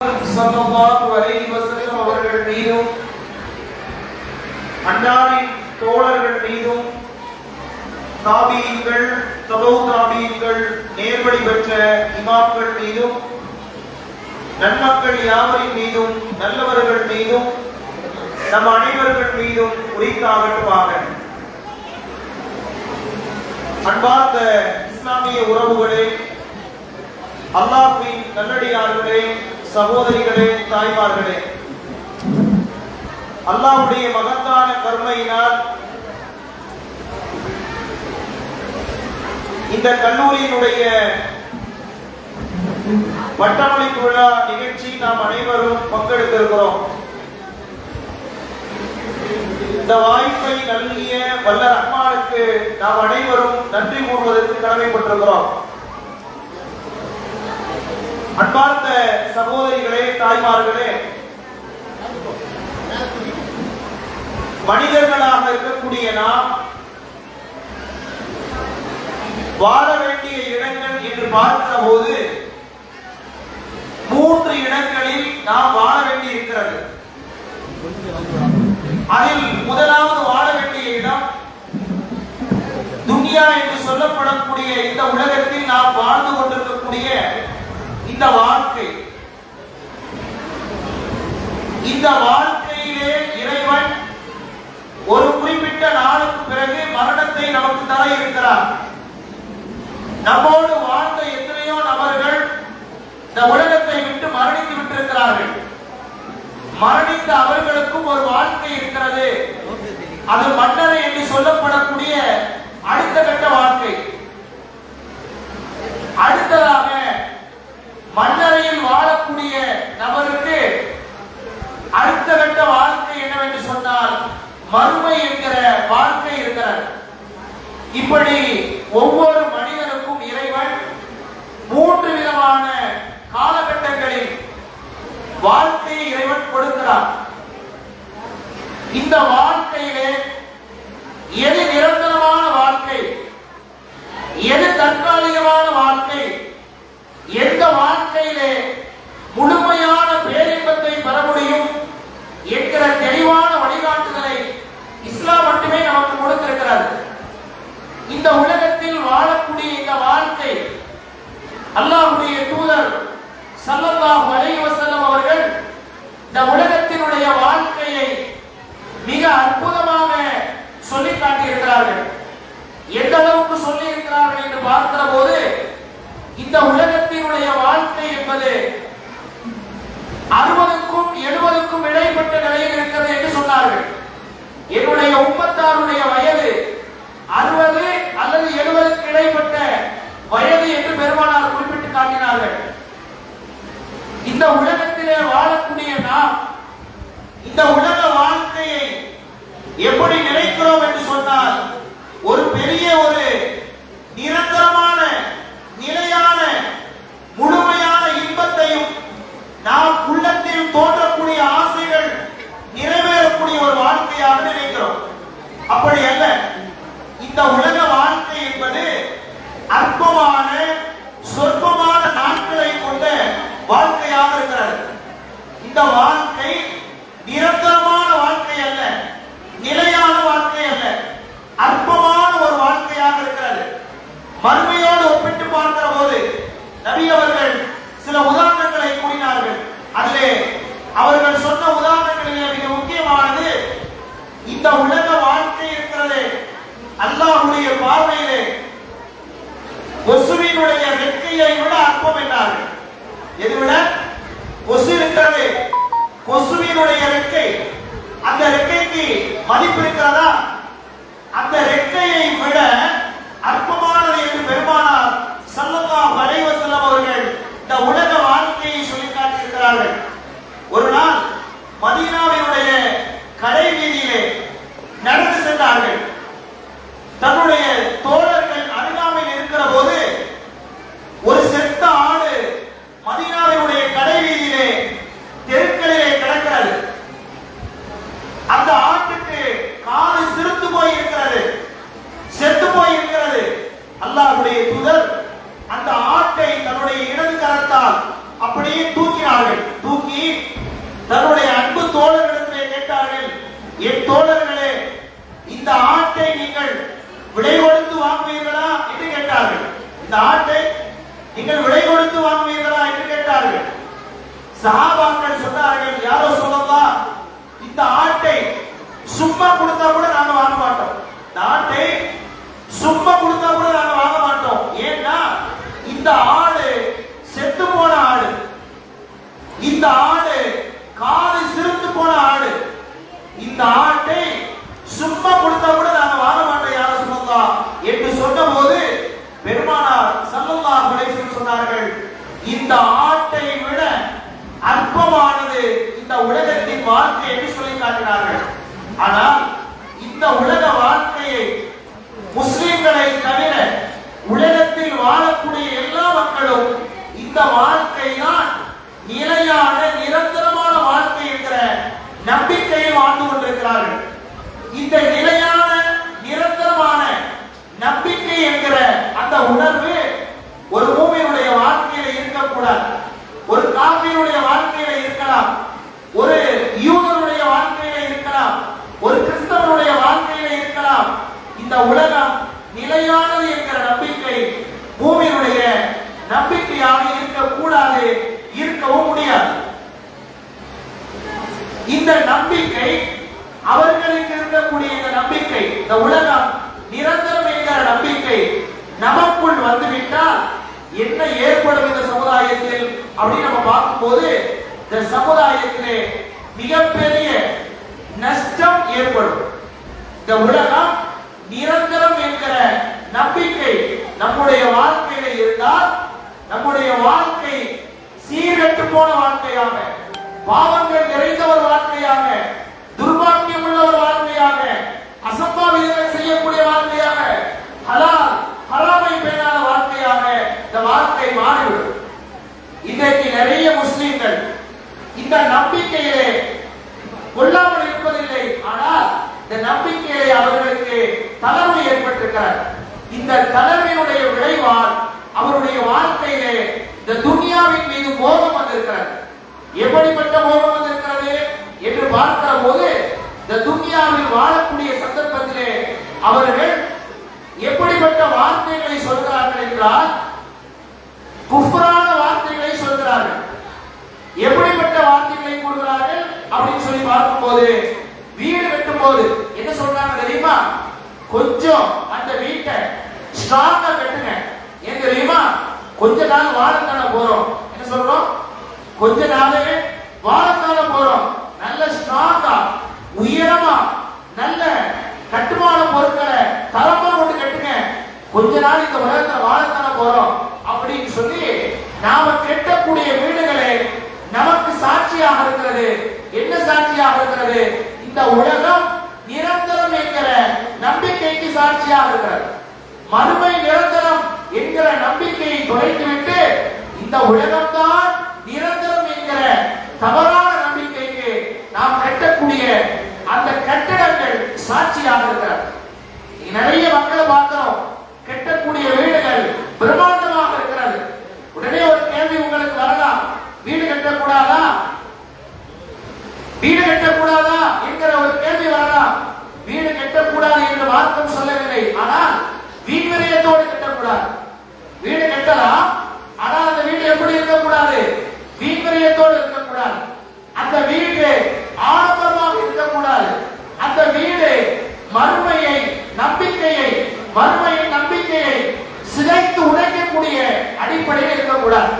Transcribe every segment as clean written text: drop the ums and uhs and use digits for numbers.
ஸல்லல்லாஹு அலைஹி வஸல்லம் அவர்கள் மீதும் அன்னாரின் தோழர்கள் மீதும் தாபீன்கள் தபவு தாபீன்கள் நேர்வழி பெற்ற இமாம்கள் மீதும் நன்மக்கள் யாவரின் மீதும் நல்லவர்கள் மீதும் நம் அனைவர்கள் மீதும் உரித்தாகட்டுமாக. அன்பார்ந்த இஸ்லாமிய உறவுகளே, அல்லாஹ்வின் நல்லடியார்களே, சகோதரிகளே, தாய்மார்களே, அல்லாஹ்வுடைய மகத்தான கருணையினால் இந்த கல்லூரியினுடைய பட்டமளிப்பு விழா நிகழ்ச்சி நாம் அனைவரும் பங்கெடுத்திருக்கிறோம். இந்த வாய்ப்பை நல்கிய வல்ல ரஹ்மானுக்கு நாம் அனைவரும் நன்றி கூறுவதற்கு கடமைப்பட்டிருக்கிறோம். அன்பார்ந்த சகோதரிகளே, தாய்மார்களே, மனிதர்களாக இருக்கக்கூடிய நாம் வாழ வேண்டிய இடங்கள் என்று பார்க்கிற போது 3 இடங்களில் நாம் வாழ வேண்டி இருக்கிறது. அதில் முதலாவது வாழ வேண்டிய இடம் துன்யா என்று சொல்லப்படக்கூடிய இந்த உலகத்தில் நாம் வாழ்ந்து கொண்டிருக்கக்கூடிய இந்த வாழ்க்கை. இந்த வாழ்க்கையிலே இறைவன் ஒரு குறிப்பிட்ட நாளுக்கு பிறகு மரணத்தை நமக்கு தர இருக்கிறார். நம்மோடு வாழ்ந்த எத்தனையோ நபர்கள் இந்த உலகத்தை விட்டு மரணித்து விட்டிருக்கிறார்கள். மரணித்த அவர்களுக்கும் ஒரு வாழ்க்கை இருக்கிறது. அது மன்னரை என்று சொல்லப்படக்கூடிய அடுத்த கட்ட வாழ்க்கை. அடுத்ததாக மன்னரையில் வாழக்கூடிய நபருக்கு அடுத்த கட்ட வாழ்க்கை என்னவென்று சொன்னால் மறுமை என்கிற வாழ்க்கை இருக்கிறது. இப்படி ஒவ்வொரு மனிதனுக்கும் இறைவன் 3 விதமான காலகட்டங்களில் வாழ்க்கையை இறைவன் கொடுக்கிறார். இந்த வாழ்க்கையிலே எது நிரந்தரமான வாழ்க்கை, எது தற்காலிகமான வாழ்க்கை, எந்த வாழ்க்கையிலே முழுமையான பேரின்பத்தை பெற முடியும் என்கிற தெளிவான வழிகாட்டுதலை இஸ்லாம் மட்டுமே நமக்கு கொடுத்திருக்கிறது. இந்த உலகத்தில் வாழக்கூடிய இந்த வாழ்க்கை அல்லாஹ்வுடைய தூதர் ஸல்லல்லாஹு அலைஹி வஸல்லம் அவர்கள் இந்த உலகத்தினுடைய வாழ்க்கையை மிக அற்புதமாக சொல்லி காட்டியிருக்கிறார்கள். எந்த அளவுக்கு சொல்லி இருக்கிறார்கள் என்று பார்க்கிற போது இந்த உலகத்தினுடைய வாழ்க்கை என்பது 60க்கும் 70க்கும் இடைப்பட்ட நிலையில் இருக்கிறது என்று சொன்னார்கள். என்னுடைய உம்மத்தாருடைய வயது 60 அல்லது 70க்கு இடைப்பட்ட வயது என்று பெருமானார் குறிப்பிட்டு காட்டினார்கள். இந்த உலகத்திலே வாழக்கூடிய நாம் இந்த உலக வாழ்க்கையை எப்படி நினைக்கிறோம் என்று சொன்னால் ஒரு பெரிய ஒரு நிரந்தரமான நிலையான முழுமையான இன்பத்தையும் நாம் உள்ளத்தில் தோன்றக்கூடிய ஆசைகள் நிறைவேறக்கூடிய ஒரு வாழ்க்கையாக நினைக்கிறோம். அப்படி அல்ல. இந்த உலக வாழ்க்கை என்பது அற்பமான சொற்பமான நாட்களை கொண்ட வாழ்க்கையாக இருக்கிறது. இந்த வாழ்க்கை நிரந்தரமான வாழ்க்கை அல்ல, நிலையான வாழ்க்கை அல்ல, அற்பமான ஒரு வாழ்க்கையாக இருக்கிறது. மறுமையோடு ஒப்பிட்டு பார்க்கிற போது நபி அவர்கள் சில உதாரணங்களை கூறினார்கள். அதிலே அவர்கள் சொன்ன உதாரணங்களிலே மிக முக்கியமானது இந்த உலக வாழ்க்கை இருக்கிறது அல்லாஹ்வுடைய பார்வையிலே கொசுவினுடைய ரெக்கையை விட அற்பம் என்றார்கள். எது விட? கொசு இருக்கிறது, கொசுவினுடைய ரெக்கை. அந்த ரெக்கைக்கு மதிப்பு இருக்கிறதா? அந்த ரெக்கையை விட அற்பமானது என்று பெருமானார் ஸல்லல்லாஹு அலைஹி வஸல்லம் அவர்கள் இந்த உலக வாழ்க்கையை சொல்லி காட்டியிருக்கிறார்கள். ஒரு நாள் மதீனாவினுடைய கடை வீதியிலே நடந்து சென்றார்கள். தன்னுடைய தோழர்கள் அருகாமையில் இருக்கிற போது ஒரு செத்த ஆடு மதீனாவினுடைய கடை வீதியிலே தெருக்களிலே கிடக்கிறது. அந்த ஆட்டுக்கு காது சிறுத்து போய் இருக்கிறது, செத்து போய் இருக்கிறது. அல்லாஹ்வுடைய தூதர் அந்த ஆட்டை தன்னுடைய இடது கரத்தால் இந்த ஆட்டை நீங்கள் விலை கொடுத்து வாங்குவீர்களா என்று கேட்டார்கள். இந்த ஆட்டை நீங்கள் விலை கொடுத்து வாங்குவீர்களா என்று கேட்டார்கள். சஹாபாக்கள் சொன்னார்கள், யா ரசூலல்லாஹ், இந்த ஆட்டை சும்மா கொடுத்தா கூட நாங்க வாங்க மாட்டோம். இந்த ஆட்டை சும்மா கொடுத்தா கூட நாங்க வாங்க மாட்டோம். ஏன்னா இந்த ஆடு செத்து போன ஆடு, இந்த ஆடு காது சிறுத்து போன ஆடு. இந்த ஆட்டை சும்மா கொடுத்தா கூட நாங்க வாங்க மாட்டோம் யா ரசூலல்லாஹ் என்று சொன்னபோது பெருமானார் ஸல்லல்லாஹு அலைஹி வஸல்லம் சொன்னார்கள், இந்த ஆட்டை விட அற்பமானது இந்த உலகத்தின் வாழ்க்கை என்று சொல்லி காட்டினார்கள். ஆனால் இந்த உலக வாழ்க்கையை முஸ்லிம்களை தவிர உலகத்தில் வாழக்கூடிய எல்லா மக்களும் இந்த வாழ்க்கை தான் நிலையான நிரந்தரமான வாழ்க்கை என்கிற நம்பிக்கையை வாழ்ந்து கொண்டிருக்கிறார்கள். இந்த நிலையான நிரந்தரமான நம்பிக்கை என்கிற அந்த உணர்வு ஒரு மூமினுடைய வாழ்க்கையில இருக்கக்கூடாது. ஒரு காபிருடைய வாழ்க்கையில இருக்கலாம், ஒரு யூதருடைய வாழ்க்கையில இருக்கலாம், ஒரு கிறிஸ்தவனுடைய வாழ்க்கையில இருக்கலாம். இந்த உலகம் நிலையானது என்கிற நம்பிக்கை பூமியினுடைய நம்பிக்கையாக இருக்கக்கூடாது, இருக்கவும் முடியாது. இந்த நம்பிக்கை அவர்களுக்கு இருக்கக்கூடிய இந்த நம்பிக்கை, இந்த உலகம் நிரந்தரம் என்கிற நம்பிக்கை நமக்குள் வந்துவிட்டால் என்ன ஏற்படும் இந்த சமுதாயத்தில் அப்படின்னு நம்ம பார்க்கும்போது இந்த சமுதாயத்திலே மிகப்பெரிய நஷ்டம் ஏற்படும். இந்த உலகம் நிரந்தரம் என்கிற நம்பிக்கை நம்முடைய வாழ்க்கையில இருந்தால் நம்முடைய வாழ்க்கை சீரட்டு போன வாழ்க்கையாக, பாவங்கள் நிறைந்த ஒரு வாழ்க்கையாக, துர்பாக்கியம் உள்ள ஒரு வாழ்க்கையாக, அசம்பாவிதங்கள் செய்யக்கூடிய வாழ்க்கையாக, ஹலால் ஹராமை பேணாத வாழ்க்கையாக இந்த வாழ்க்கை மாறிவிடும். இன்றைக்கு நிறைய முஸ்லிம்கள் இந்த நம்பிக்கையிலே கொள்ளாமல் இருப்பதில்லை. ஆனால் இந்த நம்பிக்கையிலே அவர்களுக்கு தளர்வு ஏற்பட்டிருக்கிறார். இந்த தளர்வினுடைய விளைவால் அவருடைய வாழ்க்கையிலே இந்த துனியாவின் மீது மோகம் வந்திருக்கிறது. எப்படிப்பட்ட மோகம் வந்திருக்கிறது என்று பார்க்கிற போது இந்த துனியாவில் வாழக்கூடிய சந்தர்ப்பத்திலே அவர்கள் எப்படிப்பட்ட வார்த்தைகளை சொல்கிறார்கள் என்றால் குஃப்ரான வார்த்தைகளை சொல்கிறார்கள். எப்படிப்பட்ட வார்த்தைகளை கூறுகிறார்கள் அப்படின்னு சொல்லி பார்க்கும்போது வீடு கட்டும் போது என்ன சொல்றாங்க தெரியுமா? கொஞ்சம் அந்த வீட்டை ஸ்ட்ராங்கா கட்டுங்க. ஏன் தெரியுமா? கொஞ்ச நாள் வாழத்தான போறோம். என்ன சொல்றோம்? கொஞ்ச நாள் வாழத்தான போறோம். நல்ல ஸ்ட்ராங்கா உயரமா நல்ல கட்டுமான பொருட்களை தரமா கொண்டு கட்டுங்க. கொஞ்ச நாள் இந்த உலகத்துல வாழத்தான போறோம் அப்படின்னு சொல்லி நாம கட்டக்கூடிய வீடுகளை நமக்கு சாட்சியாக இருக்கிறது. என்ன சாட்சியாக இருக்கிறது? இந்த உலகம் நிரந்தரம் என்கிற நம்பிக்கைக்கு சாட்சியாக இருக்கிறது. மறுமை நிரந்தரம் என்கிற நம்பிக்கையை தொலைத்துவிட்டு இந்த உலகம்தான் நிரந்தரம் என்கிற தவறான நம்பிக்கைக்கு நாம் கட்டக்கூடிய அந்த கட்டடங்கள் சாட்சியாக இருக்கிறது. நிறைய மக்களை பார்க்கிறோம், கட்டக்கூடிய வீடுகள் பிரம்மாண்டமாக இருக்கிறது. உடனே ஒரு கேள்வி உங்களுக்கு வரலாம், வீடு கட்டக்கூடாதா, வீடு கட்டக்கூடாதா என்கிற ஒரு கேள்வி வரலாம். வீடு கட்டக்கூடாது என்று மார்க்கம் சொல்லவில்லை. ஆனால் வீண் விரயத்தோடு கட்டக்கூடாது. வீடு கட்டலாம், ஆனால் அந்த வீடு எப்படி இருக்கக்கூடாது? வீண் விரயத்தோடு இருக்கக்கூடாது. அந்த வீடு ஆடம்பரமாக இருக்கக்கூடாது. அந்த வீடு மறுமையை நம்பிக்கையை மறுமையின் நம்பிக்கையை சிதைத்து உடைக்கக்கூடிய அடிப்படையில் இருக்கக்கூடாது.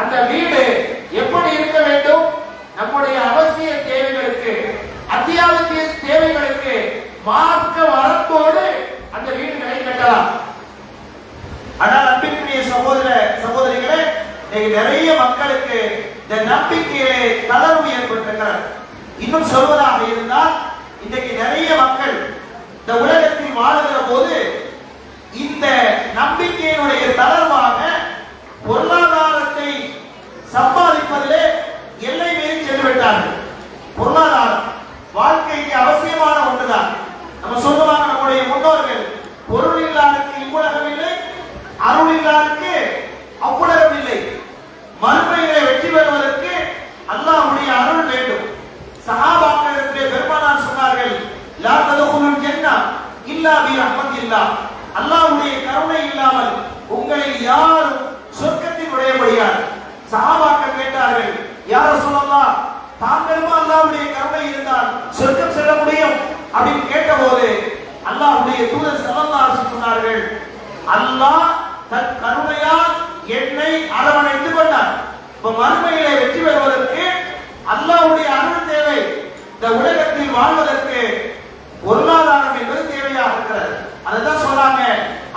அந்த வீடு எப்படி இருக்க வேண்டும்? நம்முடைய அவசிய தேவைகளுக்கு, அத்தியாவசிய தேவைகளுக்கு மார்க்க வரத்தோடு அந்த வீடுகளை கட்டலாம். ஆனால் அன்பிற்குரிய சகோதர சகோதரிகளே, நிறைய மக்களுக்கு இந்த நம்பிக்கையிலே தளர்வு ஏற்பட்டிருக்கிறது. இன்னும் சொல்வதாக இருந்தால் இன்றைக்கு நிறைய மக்கள் இந்த உலகத்தில் வாழுகிற போது இந்த நம்பிக்கையினுடைய தளர்வாக பொருளாதாரத்தை சம்பாதிப்பதிலே எல்லை மீறி சென்று விட்டார்கள். பொருளாதாரம் வாழ்க்கைக்கு அவசியமான ஒன்றுதான். நம்ம சொல்லுவாங்க, நம்முடைய முன்னோர்கள் பொருள் இல்லாருக்கு இவ்வுலகம் இல்லை, அருள் இல்லாருக்கு அவ்வுலகம் இல்லை. மறுமையிலே வெற்றி பெறுவதற்கு அல்லாஹ்வுடைய அருள் வேண்டும். சஹாபாக்களுக்கு பெருமானார் சொன்னார்கள், லா ததுகுலுல் ஜன்னah செய்தால் சொர்க்கம் செல்ல முடியும் அப்படின்னு கேட்டபோது அல்லாஹ்வுடைய தூதர் ஸல்லல்லாஹு அலைஹி வஸல்லம் சொன்னார்கள், அல்லாஹ் தன் கருணையால் என்னை அரவணைத்துக் கொண்டார். இப்ப மறுமையிலே வெற்றி பெறுவதற்கு அல்லாஹ்வுடைய அருள் தேவை. இந்த உலகத்தில் வாழ்வதற்கு பொருளாதாரம் என்பது தேவையாக இருக்கிறது. அதுதான் சொல்றாங்க,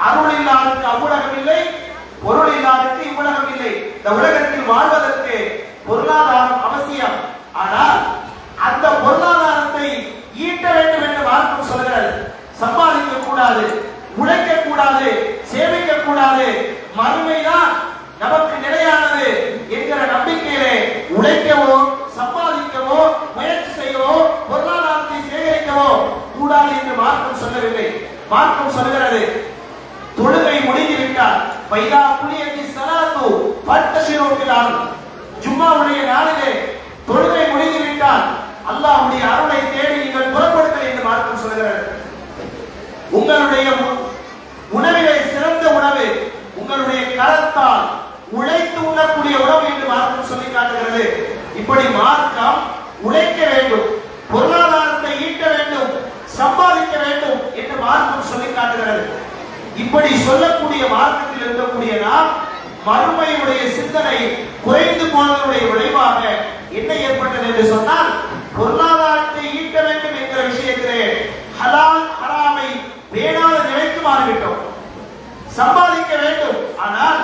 அருள் இல்லாதற்கு அவ்வுலகம் இல்லை, பொருள் இல்லாதற்கு இவ்வுலகம் இல்லை. இந்த உலகத்தில் வாழ்வதற்கு பொருளாதாரம் அவசியம். ஆனால் அந்த பொருளாதாரத்தை ஈட்ட வேண்டும் என்று மார்க்கம் சொல்கிறது. சம்பாதிக்க கூடாது, உழைக்க கூடாது, சேமிக்க கூடாது. மறுமைதான் நமக்கு நிலையானது என்கிற நம்பிக்கையிலே உழைக்கவோ சம்பாதிக்கவோ முயற்சி செய்யவோ பொருளாதாரத்தை சேகரிக்கவோ கூடாது என்று மார்க்கம் சொல்லவில்லை. மார்க்கம் சொல்கிறது, தொழுகை முடிந்துவிட்டால் பைதா குலியத்தி ஸலாத்து ஃபத்தஷிரு ஃபில் அர்த், ஜும்மாவுடைய நாளிலே தொழுகை முடிந்துவிட்டால் அல்லாஹ்வுடைய அருளை தேடி நீங்கள் புறப்படுங்கள் என்று மார்க்கம் சொல்கிறது. உங்களுடைய உணவிலே சிறந்த உணவு உங்களுடைய கரத்தால் உழைத்து உண்ணக்கூடிய உணவு என்று மார்க்கம் சொல்லி காட்டுகிறது. இப்படி மார்க்கம் உழைக்க வேண்டும், பொருளாதாரத்தை ஈட்ட வேண்டும், சம்பாதிக்க வேண்டும் என்று மார்க்கம் சொல்லி காட்டுகிறது. இப்படி சொல்லக்கூடிய மார்க்கத்தில் இருக்கக்கூடிய நாம் மறுமையுடைய சிந்தனை குறைந்து போனதனுடைய விளைவாக என்ன ஏற்பட்டது என்று சொன்னால், பொருளாதாரத்தை ஈட்ட வேண்டும் என்கிற விஷயத்திலே ஹலால் ஹராமை வேணாத நிலைக்கு மாறிவிட்டோம். சம்பாதிக்க வேண்டும், ஆனால்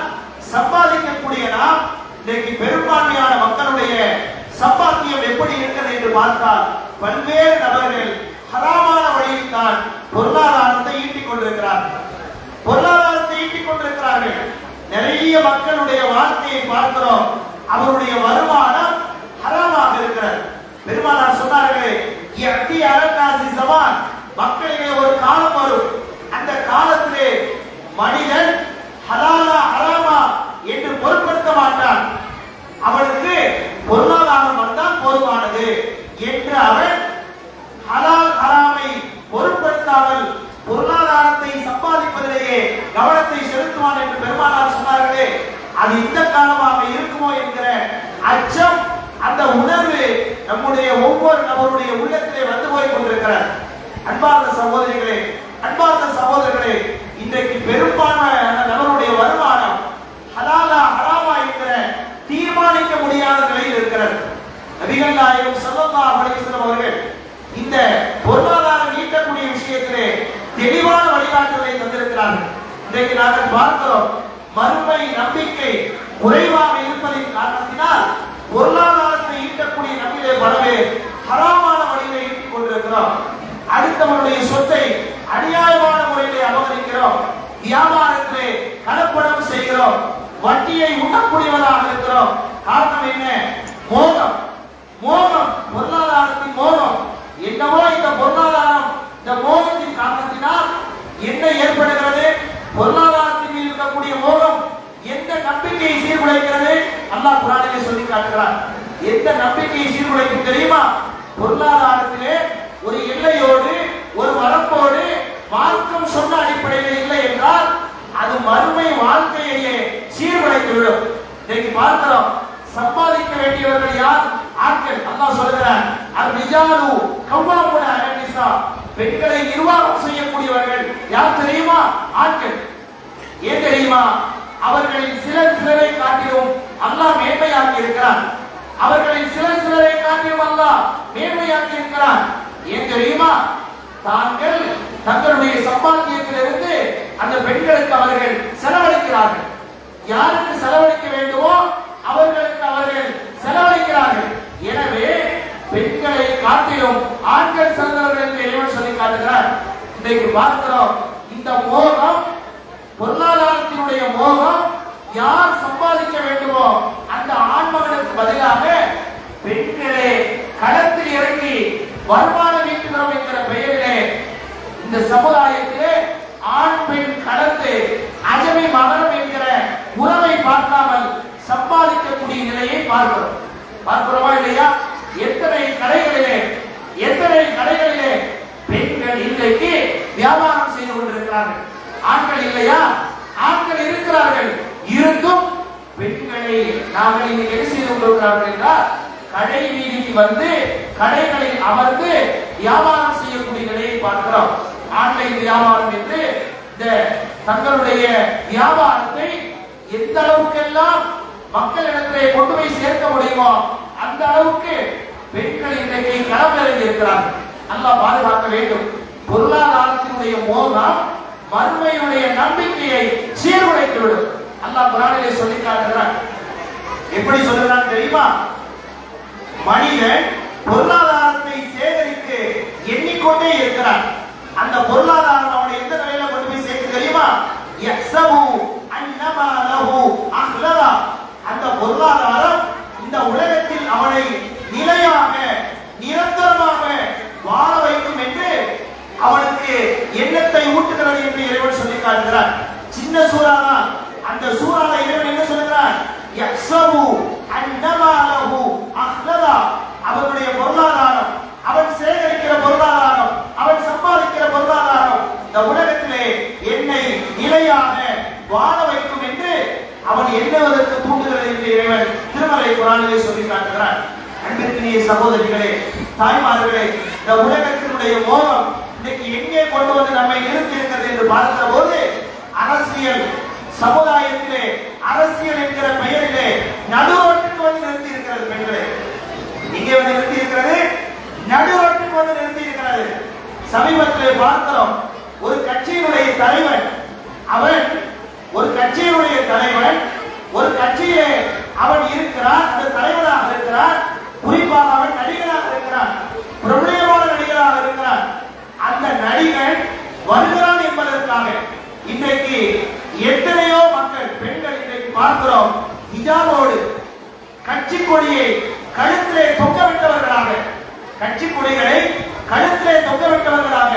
சம்பாதிக்கக்கூடிய நாம் இன்றைக்கு பெரும்பான்மையான மக்களுடைய சம்பாத்தியம் எப்படி இருக்கிறது என்று பார்த்தால் பல்வேறு நபர்கள் ஹராமான வழியில் தான் பொருளாதாரத்தை ஈட்டிக் கொண்டிருக்கிறார்கள். நிறைய மக்களுடைய வாழ்க்கையை பார்க்கிறோம். அவருடைய வருமானம் ஹராமாக இருக்கிறது. பெருமானார் சொன்னார்களே, யக்தி அரகாசி ஜமான், மக்களிலே ஒரு காலம் வரும், அந்த காலத்திலே மனிதன் ஹலாலா ஹராமா என்று பொருட்படுத்த மாட்டான். அவனுக்கு பொருளாதாரம் வந்தால் போதுமானது என்று அவன் ஹலால் ஹராமை பொருட்படுத்தாமல் பொருளாதாரத்தை சம்பாதிப்பதிலேயே கவனத்தை செலுத்துவான் என்று பெருமானார் சொன்னார்களே, அது இந்த காலமாக இருக்குமோ என்கிற அச்சம், அந்த உணர்வு நம்முடைய ஒவ்வொரு நபருடைய உள்ளத்திலே வந்து போய் கொண்டிருக்கிறார். அன்பார்ந்த சகோதரிகளே, அன்பார்ந்த சகோதரர்களே, இன்றைக்கு பெரும்பான்மையான நபருடைய வருமானம் ஹலாலா ஹராமா என்கிற தீர்மானிக்க முடியாத நிலையில் இருக்கிறது. நபிகள் நாயகம் ஸல்லல்லாஹு அலைஹி வஸல்லம் அவர்கள் இந்த பொருளாதாரம் ஈட்டக்கூடிய விஷயத்திலே தெளிவான வழிகாட்டுதலை தந்திருக்கிறார்கள். இன்றைக்கு நாங்கள் பார்க்கிறோம், மறுமை நம்பிக்கை குறைவாக இருப்பதின் காரணத்தினால் பொருளாதாரத்தை ஈட்டக்கூடிய நம்மிலே பலவே ஹராமான வழியிலே ஈட்டிக் கொண்டிருக்கிறோம். அடுத்தவருடைய சொத்தை அநியாயமான முறையிலே அபகரிக்கிறோம், வியாபாரத்திலே கலப்படம் செய்கிறோம், வட்டியை உண்ணக்கூடியவராக இருக்கிறோம். காரணம் என்ன? மோகம். மோகம், பொருளாதாரத்தின் மோகம். என்னவோ இந்த பொருளாதாரம், இந்த மோகத்தின் காரணத்தினால் என்ன ஏற்படுகிறது? பொருளாதாரத்தின் மீது இருக்கக்கூடிய மோகம் எந்த நம்பிக்கையை சீர்குலைக்கிறது? அல்லாஹ் குர்ஆனிலே சொல்லி காட்டுகிறார். எந்த நம்பிக்கையை சீர்குலைக்கும் தெரியுமா? பொருளாதாரத்திலே ஒரு எல்லையோடு ஒரு வரம்போடு மார்க்கம் சொன்ன அடிப்படையில் இல்லை என்றால் அது மறுமை வாழ்க்கையே சீர்குலைத்துவிடும். இன்னைக்கு பார்க்கிறோம், சம்பாதிக்க வேண்டியவர்கள் யார்? ஆட்கள். அல்லாஹ் சொல்கிறார், அர்-ரிஜாலு கவ்வாமுன அலன்-நிஸா, பெண்களை நிர்வாகம் செய்யக்கூடியவர்கள் யார் தெரியுமா? ஆட்கள். ஏன் தெரியுமா? அவர்களில் சிலரை காட்டிலும் அல்லாஹ் மேன்மையாக்கி இருக்கிறார். அவர்களில் சிலரை காட்டிலும் அல்லாஹ் மேன்மையாக்கி இருக்கிறார். ஏன் தெரியுமா? தாங்கள் தங்களுடைய சம்பாத்தியத்திலிருந்து அந்த பெண்களுக்கு அவர்கள் செலவழிக்கிறார்கள். யாருக்கு செலவழிக்க வேண்டுமோ அவர்களுக்கு அவர்கள் செலவழிக்கிறார்கள். எனவே பெண்களை காட்டிலும் ஆண்கள் சிறந்தவர்கள் என்று இறைவன் சொல்லி காட்டுகிறார். இன்றைக்கு பார்க்கிறோம், இந்த மோகம், பொருளாதாரத்தினுடைய மோகம், யார் சம்பாதிக்க வேண்டுமோ அந்த ஆண்மகனுக்கு பதிலாக பெண்களே களத்தில் இறங்கி வருமானம் ஈட்டுகிறோம் என்கிற பெயரிலே இந்த சமுதாயத்திலே ஆண் பெண் கலந்து அஜமி மகரம் என்கிற உறவை பார்க்காமல் சம்பாதிக்கக்கூடிய நிலையை பார்க்கிறோமா இல்லையா? எத்தனை கடைகளிலே பெண்கள் இன்றைக்கு வியாபாரம் செய்து கொண்டிருக்கிறார்கள். ஆண்கள் இல்லையா? ஆண்கள் இருக்கிறார்கள். இருந்தும் பெண்களை நாங்கள் இன்னைக்கு என்ன செய்து கொண்டிருக்கிறார்கள் என்றால் கடை வீதிக்கு வந்து கடைகளில் அமர்ந்து வியாபாரம் செய்யக்கூடிய நிலையை பார்க்கிறோம். ஆன்லைன் வியாபாரம் என்று இந்த தங்களுடைய வியாபாரத்தை எந்த அளவுக்கெல்லாம் மக்களிடத்திலே கொண்டு போய் சேர்க்க முடியுமோ அந்த அளவுக்கு பெண்கள் இன்றைக்கு களமிறங்கி இருக்கிறார்கள். அல்லாஹ் பாதுகாக்க வேண்டும். பொருளாதாரத்தினுடைய மோகம் மறுமையுடைய நம்பிக்கையை சீர்குலைத்து விடும். அல்லாஹ் குர்ஆனிலே சொல்லி காட்டுகிறான். எப்படி சொல்லுகிறான் தெரியுமா? மனிதன் பொருளாதாரத்தை சேகரித்து எண்ணிக்கொண்டே இருக்கிறான். அந்த பொருளாதாரம் அவனை எந்த நிலையில கொண்டு போய் சேர்க்க தெரியுமா? யக்ஸபு அன்னமா லஹு அஹ்லரா. அந்த பொருளாதாரம் இந்த உலகத்தில் அவனை நிலையாக நிரந்தரமாக வாழ வைக்கும் என்று அவனுக்கு எண்ணத்தை ஊட்டுகிறது என்று இறைவன் சொல்லி காட்டுகிறார். சின்ன சூறா தான். அந்த சூறால இறைவன் என்ன சொல்கிறான்? யக்ஸபு அன்னமா லஹு அஹ்லரா. அவனுடைய பொருளாதாரம், அவன் சேகரிக்கிற பொருளாதாரம், அவன் சம்பாதிக்கிற பொருளாதாரம் இந்த உலகத்திலே என்னை நிலையாக வாழ வைக்கும் என்று அவன் எண்ணுவதற்கு தூண்டுகிறது என்று இறைவன் திருமறை குர்ஆனிலே சொல்லி காட்டுகிறான். அன்பிற்கினிய சகோதரிகளே, தாய்மார்களே, இந்த உலகத்தினுடைய மோகம் இன்னைக்கு எங்கே கொண்டு வந்து நம்மை நிறுத்தி இருக்கிறது என்று பார்க்கிற போது அரசியல் சமுதாயத்திலே அரசியல் என்கிற பெயரிலே நடுரோட்டுக்கு வந்து நிறுத்தி இருக்கிறது. பெண்களே, இங்கே வந்து நிறுத்தி இருக்கிறது, நடுரோட்டுக்கு வந்து நிறுத்தி இருக்கிறது. சமீபத்திலே பார்க்கிறோம், ஒரு கட்சியினுடைய தலைவன், அவன் ஒரு கட்சியினுடைய தலைவன், ஒரு கட்சியிலே அவன் இருக்கிறான், அந்த தலைவனாக இருக்கிறான். குறிப்பாக அவன் நடிகராக இருக்கிறான், பிரபலமான நடிகராக இருக்கிறான். அந்த நடிகன் வருகிறான் என்பதற்காக இன்றைக்கு எத்தனையோ மக்கள் பெண்கள் இன்றைக்கு பார்க்கிறோம், ஹிஜாபோடு கட்சி கொடியை கழுத்திலே தொங்கவிட்டவர்களாக, கட்சி கொடிகளை கழுத்திலே தொங்கவிட்டவர்களாக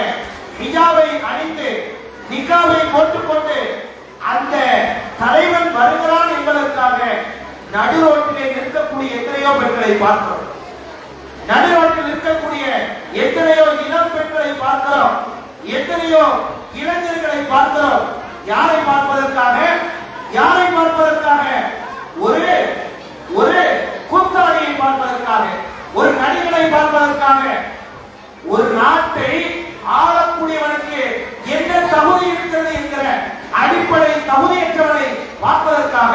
ஹிஜாபை அணிந்து நிக்காபை போட்டுக்கொண்டு அந்த தலைவன் வருகிறான் என்பதற்காக நடுரோட்டிலே நிற்கக்கூடிய எத்தனையோ பெண்களை பார்க்கிறோம். நடுரோட்டில் நிற்கக்கூடிய எத்தனையோ இளம் பெண்களை பார்க்கிறோம், எத்தனையோ இளைஞர்களை பார்க்கிறோம். யாரை பார்ப்பதற்காக? யாரை பார்ப்பதற்காக? ஒரு ஒரு கூத்தாடியை பார்ப்பதற்காக, ஒரு நடிகனை பார்ப்பதற்காக. ஒரு நாட்டை ஆளக்கூடியவனுக்கு என்ன தகுதி இருக்கிறது என்கிற அடிப்படை தகுதியற்றவனை பார்ப்பதற்காக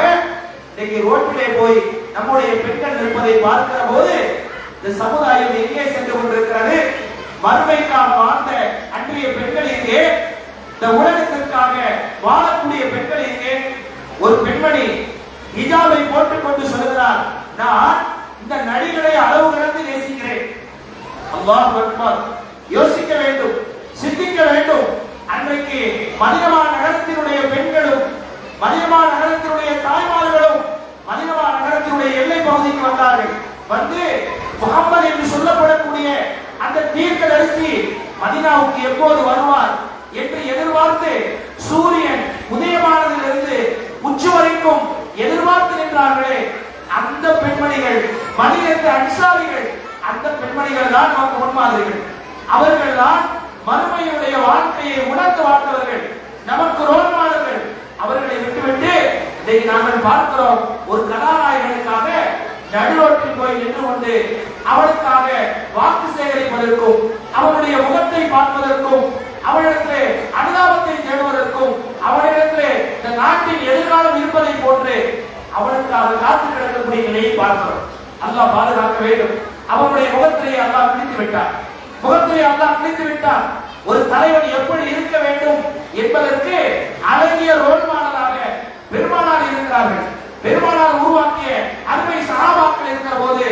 இன்னைக்கு ரோட்டிலே போய் நம்முடைய பெண்கள் நிற்பதை பார்க்கிற போது இந்த சமுதாயம் எங்கே சென்று கொண்டிருக்கிறது? மறுமைக்காக வாழ்ந்த அன்றைய பெண்கள் எங்கே? இந்த உலகத்திற்காக வாழக்கூடிய பெண்கள் எங்கே? ஒரு பெண்மணி ஹிஜாபை போட்டுக்கொண்டு சொல்கிறார், நான் இந்த நடிகரை அளவு கடந்து நேசிக்கிறேன். அல்லாஹ் அக்பர். யோசிக்க வேண்டும், சிந்திக்க வேண்டும். அன்றைக்கு மதினமா நகரத்தினுடைய பெண்களும் மதினமா நகரத்தினுடைய தாய்மார்களும் மதினமா நகரத்தினுடைய எல்லை பகுதிக்கு வந்தார்கள். வந்து முகம்மது என்று சொல்லப்படக்கூடிய அந்த தீர்க்கதரிசி மதீனாவுக்கு எப்போது வருவார் என்று எதிர்பார்த்து சூரியன் உதயமானதிலிருந்து உச்சி வரைக்கும் எதிர்பார்த்து நின்றார்களே அந்த பெண்மணிகள், மதீனத்து அன்சாரிகள், அந்த பெண்மணிகள் தான் நமக்கு முன்மாதிரிகள். அவர்கள் தான் மறுமையுடைய வாழ்க்கையை உணர்ந்து வாழ்ந்தவர்கள், நமக்கு ரோல் மாடல்கள். அவர்களை விட்டுவிட்டு இன்றைக்கு நாங்கள் பார்க்கிறோம், ஒரு கதாநாயகனுக்காக நடுரோட்டில் போய் நின்று கொண்டு அவனுக்காக வாக்கு சேகரிப்பதற்கும் அவனுடைய முகத்தை பார்ப்பதற்கும் அவனிடத்திலே அனுதாபத்தை தேடுவதற்கும் அவனிடத்திலே இந்த நாட்டின் எதிர்காலம் இருப்பதை போன்று அவனுக்காக காத்து கிடக்கக்கூடிய நிலையை பார்க்கிறோம். அல்லாஹ் பாதுகாக்க வேண்டும். அவனுடைய முகத்திலே அல்லாஹ் பிடித்து விட்டார், முகத்திலே அல்லாஹ் பிடித்து விட்டார். ஒரு தலைவன் எப்படி இருக்க வேண்டும் என்பதற்கு அழகிய ரோல் மாடலாக பெருமானார் இருக்கிறார்கள். பெருமானார் உருவாக்கிய அருமை சஹாபாக்கள் இருக்கிற போது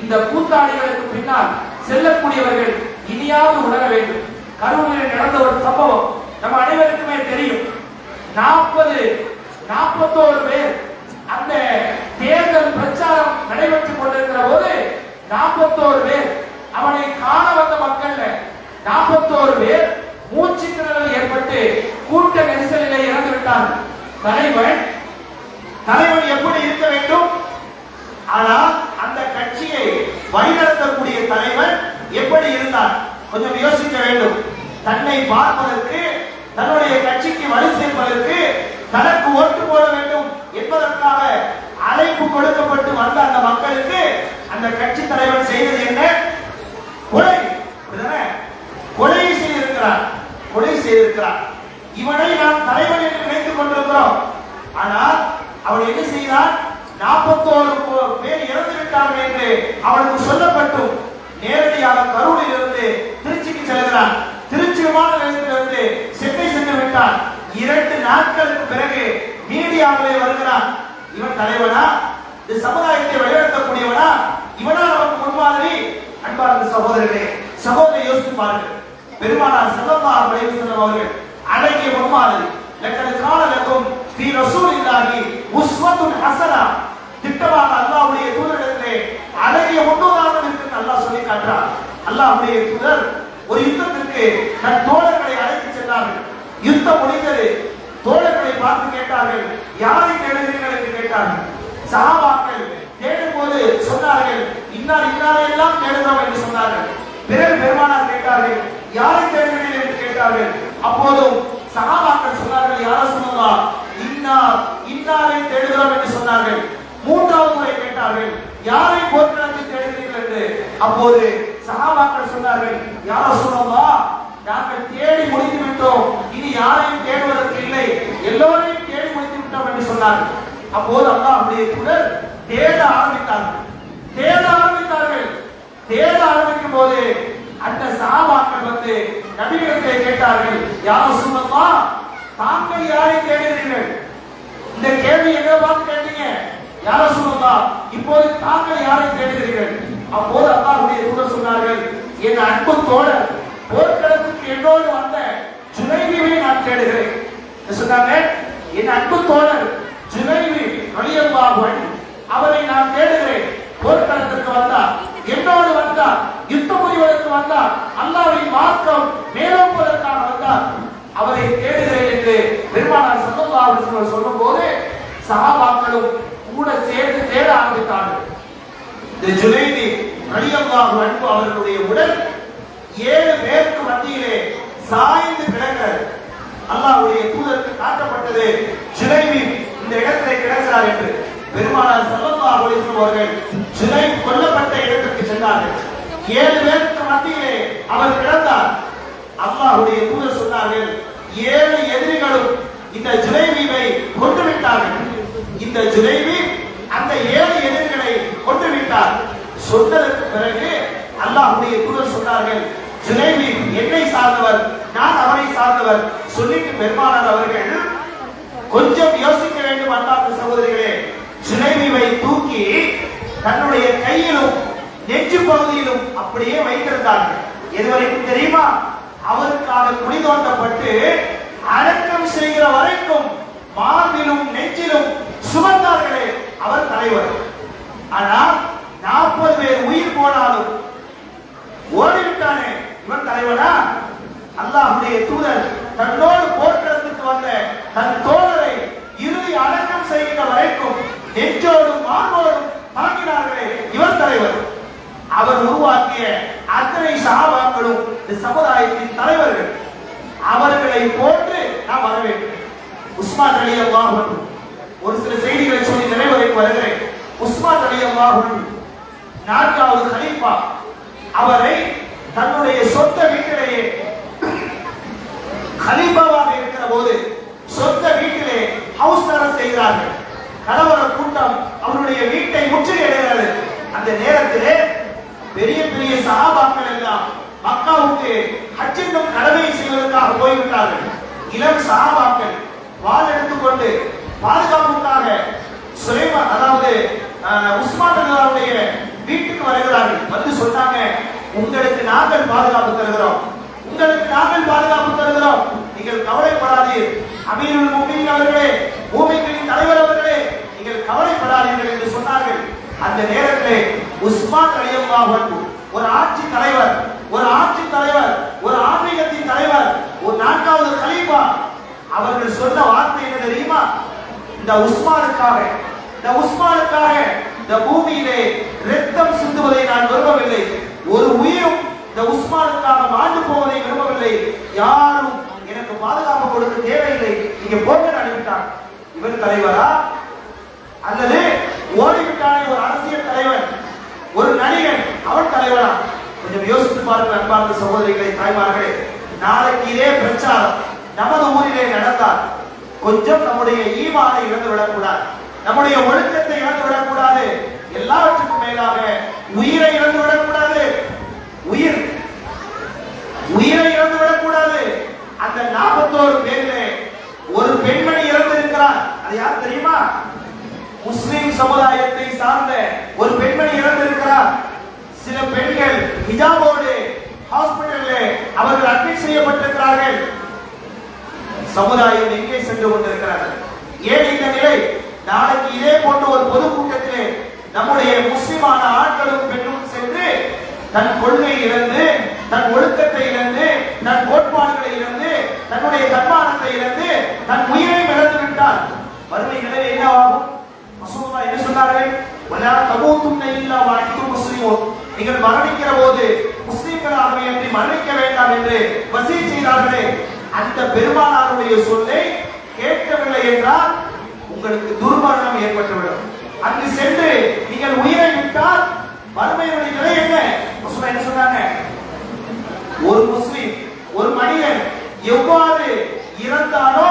இந்த கூத்தாடிகளுக்கு பின்னால் செல்லக்கூடியவர்கள் இனியாவது உணர வேண்டும். கரூரில் நடந்த ஒரு சம்பவம் நம்ம அனைவருக்குமே தெரியும். 41 பேர் அந்த தேர்தல் பிரச்சாரம் நடைபெற்றுக் கொண்டிருக்கிற போது 41 பேர் அவனை காண வந்த மக்கள் 41 பேர் மூச்சு திணறல் ஏற்பட்டு கூட்ட நெரிசலிலே இறந்து விட்டார்கள். தலைவன் எப்படி இருக்க வேண்டும்? ஆனால் அந்த கட்சியை வழிநடத்தக்கூடிய தலைவன் எப்படி இருந்தார்? கொஞ்சம் யோசிக்க வேண்டும். தன்னை பார்ப்பதற்கு, தன்னுடைய கட்சிக்கு வழி சேர்ப்பதற்கு, தனக்கு ஓட்டு போட வேண்டும் என்பதற்காக அழைப்பு கொடுக்கப்பட்டு வந்த அந்த மக்களுக்கு அந்த கட்சி தலைவன் செய்தது இவனை நாம் தலைவன் என்று நினைத்துக் கொண்டிருக்கிறோம். ஆனால் அவன் என்ன செய்தான்? 41 பேர் இறந்து விட்டார்கள் என்று அவனுக்கு சொல்லப்பட்டும் நேரடியாக கரூரில் இருந்து திருச்சிக்கு செல்கிறான். திருச்சி விமான நிலையத்திலிருந்து சென்னை சென்று விட்டான். 2 நாட்களுக்கு பிறகு மீடியாவிலே வருகிறான். இவன் தலைவனா? இந்த சமுதாயத்தை வழிநடத்தக்கூடியவனா? இவனா நமக்கு முன்மாதிரி? அன்பார்ந்த சகோதரர்களே, சகோதரி யோசித்து பாருங்கள். பெருமானார் ஸல்லல்லாஹு அலைஹி வஸல்லம் அவர்கள் அழகிய முன்மாதிரி. லக்கத் கான லக்கும் ஃபீ ரசூலில்லாஹி உஸ்வத்துன் ஹஸனா. திட்டமாக அல்லாஹ்வுடைய தூதரிடத்திலே அழகிய முன்னுதாரணம் என்று அல்லாஹ் சொல்லி காட்டுறார். அல்லாஹ்வுடைய தூதர் ஒரு யுத்தத்திற்கு தன் தோழர்களை அழைத்து சென்றார்கள். யுத்தம் முடிந்தது. தோழர்களை பார்த்து கேட்டார்கள், யாரை தேடுகிறீர்கள் என்று கேட்டார்கள். சஹாபாக்கள் தேடும் போது சொன்னார்கள், இன்னார் இன்னாரை எல்லாம் தேடுகிறோம் என்று சொன்னார்கள். பிறகு பெருமானார் கேட்டார்கள், யாரை தேடுகிறீர்கள் என்று கேட்டார்கள். அப்போதும் சஹாபாக்கள் சொன்னார்கள், யா ரசூலல்லாஹ் இன்னார் இன்னாரை தேடுகிறோம் என்று சொன்னார்கள். 3வது முறை கேட்டார்கள், யாரை போர்க்களத்தில் தேடுகிறீர்கள் என்று. அப்போது சஹாபாக்கள் சொன்னார்கள், யா ரசூலல்லாஹ் நாங்கள் தேடி முடித்து விட்டோம், இனி யாரையும் தேடுவதற்கு இல்லை, எல்லோரையும் தேடி முடித்து விட்டோம் என்று சொன்னார்கள். அப்போது அல்லாஹ்வுடைய தூதர் தேட ஆரம்பித்தார்கள். தேட ஆரம்பிக்கும் போது அந்த சஹாபாக்கள் வந்து நபியிடத்தை கேட்டார்கள், யா ரசூலல்லாஹ் தாங்கள் யாரை தேடுகிறீர்கள்? இந்த கேள்வி எங்க பார்த்து கேட்டீங்க? யா ரசூலல்லாஹ் இப்போது தாங்கள் யாரை தேடுகிறீர்கள்? அப்போது அல்லாஹ்வுடைய தூதர் சொன்னார்கள், என் அன்பு தோழர் போர்க்களத்துக்கு என்னோடு வந்த ஜுனைபியை நான் தேடுகிறேன் சொன்னாங்க. என் அன்பு தோழர் ஜுனைபி ரலியல்லாஹு அன்ஹு அவரை நான் தேடுகிறேன். போர்க்களத்திற்கு வந்தார், என்னோடு வந்தார், யுத்தம் புரிவதற்கு வந்தார், அல்லாஹ்வின் மார்க்கம் மேலோங்குவதற்காக வந்தார், அவரை தேடுகிறேன் என்று பெருமானார் ஸல்லல்லாஹு அலைஹி வஸல்லம் சொல்லும்போது சஹாபாக்களும் கூட சேர்ந்து தேட ஆரம்பித்தார்கள். இந்த ஜுனைபி ரலியல்லாஹு அன்ஹு அவர்களுடைய உடல் 7 பேருக்கு மத்தியிலே சாய்ந்து கிடக்கிறது. அல்லாஹ்வுடைய தூதருக்கு காட்டப்பட்டது, ஜுனைபி இந்த இடத்திலே கிடக்கிறார் என்று. பெருமானார் ஸல்லல்லாஹு அலைஹி வஸல்லம் அவர்கள் ஜுனைப் கொல்லப்பட்ட இடத்திற்கு சென்றார்கள். 7 பேருக்கு மத்தியிலே அவர் கிடந்தார். அல்லாஹ்வுடைய தூதர் சொன்னார்கள், 7 எதிரிகளும் இந்த ஜுனைபியை கொன்று விட்டார்கள். இந்த ஜுனைபி அந்த 7 எதிரிகளை கொன்று விட்டார். சொன்னதற்கு பிறகு அல்லாஹ்வுடைய தூதர் சொன்னார்கள், ஜுனைபி என்னை சார்ந்தவர், நான் அவரை சார்ந்தவர். சொல்லிட்டு பெருமானார் அவர்கள் கொஞ்சம் யோசிக்க வேண்டும். அன்பார்ந்த சகோதரிகளே, ஜுனைபியை தூக்கி தன்னுடைய கையிலும் நெஞ்சு பகுதியிலும் அப்படியே வைத்திருந்தார்கள். எதுவரைக்கும் தெரியுமா? அவருக்காக குழி தோண்டப்பட்டு அடக்கம் செய்கிற வரைக்கும் மார்பிலும் நெஞ்சிலும் சுமந்தார்களே அவர் தலைவர். ஆனால் 40 பேர் உயிர் போனாலும் ஓடிவிட்டானே இவன் தலைவனா? அல்லாஹ்வுடைய தூதர் தன்னோடு போர்க்களத்துக்கு வந்த தன் தோழரை இறுதி அடக்கம் செய்கிற வரைக்கும் நெஞ்சோடும் மார்போடும் தாங்கினார்களே இவர் தலைவர். அவர் உருவாக்கிய அத்தனை சஹாபாக்களும் இந்த சமுதாயத்தின் தலைவர்கள். அவர்களை போன்று நாம் வர வேண்டும். உஸ்மான் ரலியல்லாஹு அன்ஹு, ஒரு சில செய்திகளை சொல்லி நிறைவேறி வருகிறேன். உஸ்மான் ரலியல்லாஹு அன்ஹு 4வது கலீஃபா. அவரை தன்னுடைய சொந்த வீட்டிலேயே கலீஃபாவாக இருக்கிற போது சொந்த வீட்டிலே ஹவுஸ் அரெஸ்ட் செய்கிறார்கள். கலவர கூட்டம் அவருடைய வீட்டை முற்றுகையிடுகிறது. அந்த நேரத்திலே பெரிய பெரிய சஹாபாக்கள் எல்லாம் மக்காவுக்கு ஹஜ் என்னும் கடமையை செய்வதற்காக போய்விட்டார்கள். இளம் சஹாபாக்கள் வாள் எடுத்துக்கொண்டு பாதுகாப்புக்காக சுலைமான் அதாவது உஸ்மான் ரலியல்லாஹுடைய வீட்டுக்கு வருகிறார்கள். வந்து சொன்னாங்க, உங்களுக்கு நாங்கள் பாதுகாப்பு தருகிறோம், உங்களுக்கு நாங்கள் பாதுகாப்பு தருகிறோம், நீங்கள் கவலைப்படாதீர். அமீருல் முஃமினீன் அவர்களே, மூமின்களின் தலைவர் அவர்களே, நீங்கள் கவலைப்படாதீர்கள் என்று சொன்னார்கள். அந்த நேரத்திலே உஸ்மான் ரலியல்லாஹு அன்ஹு ஒரு ஆட்சி தலைவர், ஒரு ஆன்மீகத்தின் தலைவர், ஒரு 4வது கலீஃபா. அவர்கள் சொன்ன வார்த்தை என்ன தெரியுமா? இந்த உஸ்மானுக்காக இந்த பூமியிலே இரத்தம் சிந்துவதை நான் விரும்பவில்லை, ஒரு உயிரும் இந்த உஸ்மானுக்காக மாண்டு போவதை விரும்பவில்லை, யாரும் எனக்கு பாதுகாப்பு கொடுக்க தேவையில்லை, நீங்க போங்க அனுப்பிட்டாங்க. இவன் தலைவரா? அல்லது ஓடிவிட்டானே ஒரு அரசியல் தலைவன், ஒரு நடிகன், அவன் தலைவரா? கொஞ்சம் யோசித்து பாருங்கள் அன்பார்ந்த சகோதரிகளை, தாய்மார்களே. நாளைக்கு இதே பிரச்சாரம் நமது ஊரிலே நடந்தால் கொஞ்சம் நம்முடைய ஈமானை இழந்து விடக்கூடாது, நம்முடைய ஒழுக்கத்தை இழந்து விடக்கூடாது, எல்லாவற்றுக்கும் மேலாக உயிரை இழந்து விடக்கூடாது. உயிரை இழந்து விடக்கூடாது. அந்த 41 பேரிலே ஒரு பெண்மணி இறந்திருக்கிறார். அது யார் தெரியுமா? முஸ்லிம் சமுதாயத்தை சார்ந்த ஒரு பெண்மணி இறந்திருக்கிறார். சில பெண்கள் ஹிஜாபோடு ஹாஸ்பிடலில் அவர்கள் அட்மிட் செய்யப்பட்டிருக்கிறார்கள். சமுதாயம் எங்கே சென்று கொண்டிருக்கிறார்கள்? ஏன் இந்த நிலை? நாளைக்கு இதே போன்ற ஒரு பொதுக்கூட்டத்திலே நம்முடைய முஸ்லிமான ஆண்களும் பெண்ணும் சென்று தன் கொள்கை இழந்து, தன் ஒழுக்கத்தை இழந்து, தன் கோட்பாடுகளை இழந்து, தன்னுடைய தன்மானத்தை இழந்து, தன் உயிரை இழந்து விட்டால் வறுமை நிலை என்னவாகும்? ரசூலுல்லாஹ் என்ன சொன்னார்கள்? வலா தமூதுன்ன இல்லா வ அன்தும் முஸ்லிமூன். நீங்கள் மரணிக்கிற போது முஸ்லிம்களாகவே அன்றி மரணிக்க வேண்டாம் என்று வசிய செய்தார்களே, அந்த பெருமானாருடைய சொல்லை கேட்கவில்லை என்றால் உங்களுக்கு துர்மரணம் ஏற்பட்டுவிடும். அங்கு சென்று நீங்கள் உயிரை விட்டால் வறுமையுடைய நிலை என்ன? ரசூலுல்லாஹ் என்ன சொன்னாங்க? ஒரு முஸ்லிம், ஒரு மனிதன் எவ்வாறு இறந்தானோ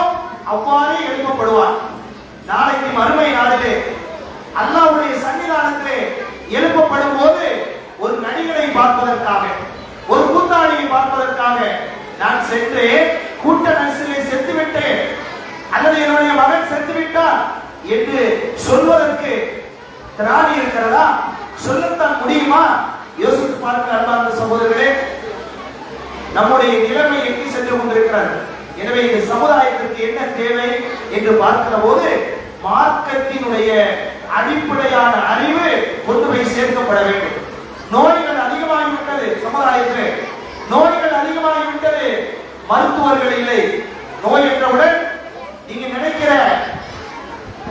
அவ்வாறே எழுப்பப்படுவார். நாளைக்கு மறுமை நாளிலே அல்லாஹ்வுடைய சன்னிதானத்திலே எழுப்பப்படும் போது ஒரு நடிகரை பார்ப்பதற்காக, ஒரு கூத்தாடியை பார்ப்பதற்காக நான் சென்று கூட்ட நர்சிலே செத்து விட்டேன் அல்லது என்னுடைய மகன் செத்து விட்டார் என்று சொல்வதற்கு திராணி இருக்கிறதா? சொல்லத்தான் முடியுமா? யோசித்து பார்க்க அன்பார்ந்த சகோதரர்களே, நம்முடைய நிலைமை எங்கே சென்று கொண்டிருக்கிறது? எனவே இந்த சமுதாயத்திற்கு என்ன தேவை என்று பார்க்கிற போது மார்க்கத்தினுடைய அடிப்படையான அறிவு கொண்டு போய் சேர்க்கப்பட வேண்டும். நோய்கள் அதிகமாகிவிட்டது சமுதாயத்தில், நோய்கள் அதிகமாகிவிட்டது. மருத்துவர்கள் இல்லை. நோய் என்றவுடன் நீங்க நினைக்கிற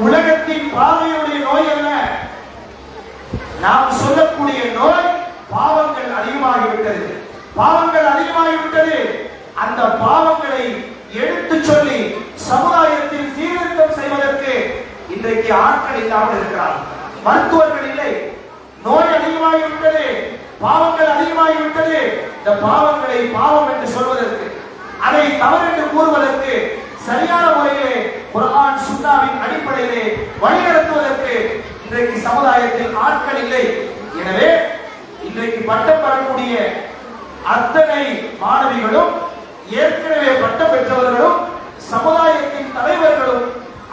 உலகத்தின் பாதையுடைய நோய் அல்ல. நாம் சொல்லக்கூடிய நோய் பாவங்கள் அதிகமாகிவிட்டது. பாவங்கள் அதிகமாகிவிட்டது. அந்த பாவங்களை எடுத்து சொல்லி சமுதாயத்தில் சீர்திருத்தம் செய்வதற்கு இன்றைக்கு ஆட்கள் இல்லாமல் இருக்கிறார். மருத்துவர்கள் இல்லை. நோய் அதிகமாகிவிட்டது, பாவங்கள் அதிகமாகிவிட்டது. இந்த பாவங்களை பாவம் என்று சொல்வதற்கு, அதை தவறு என்று கூறுவதற்கு, சரியான முறையிலே குர்ஆன் சுன்னாவின் அடிப்படையிலே வழிநடத்துவதற்கு இன்றைக்கு சமுதாயத்தில் ஆட்கள் இல்லை. எனவே இன்றைக்கு பட்டம் பெறக்கூடிய அத்தனை மாணவிகளும், ஏற்கனவே பட்டம் பெற்றவர்களும், சமுதாயத்தின் தலைவர்களும்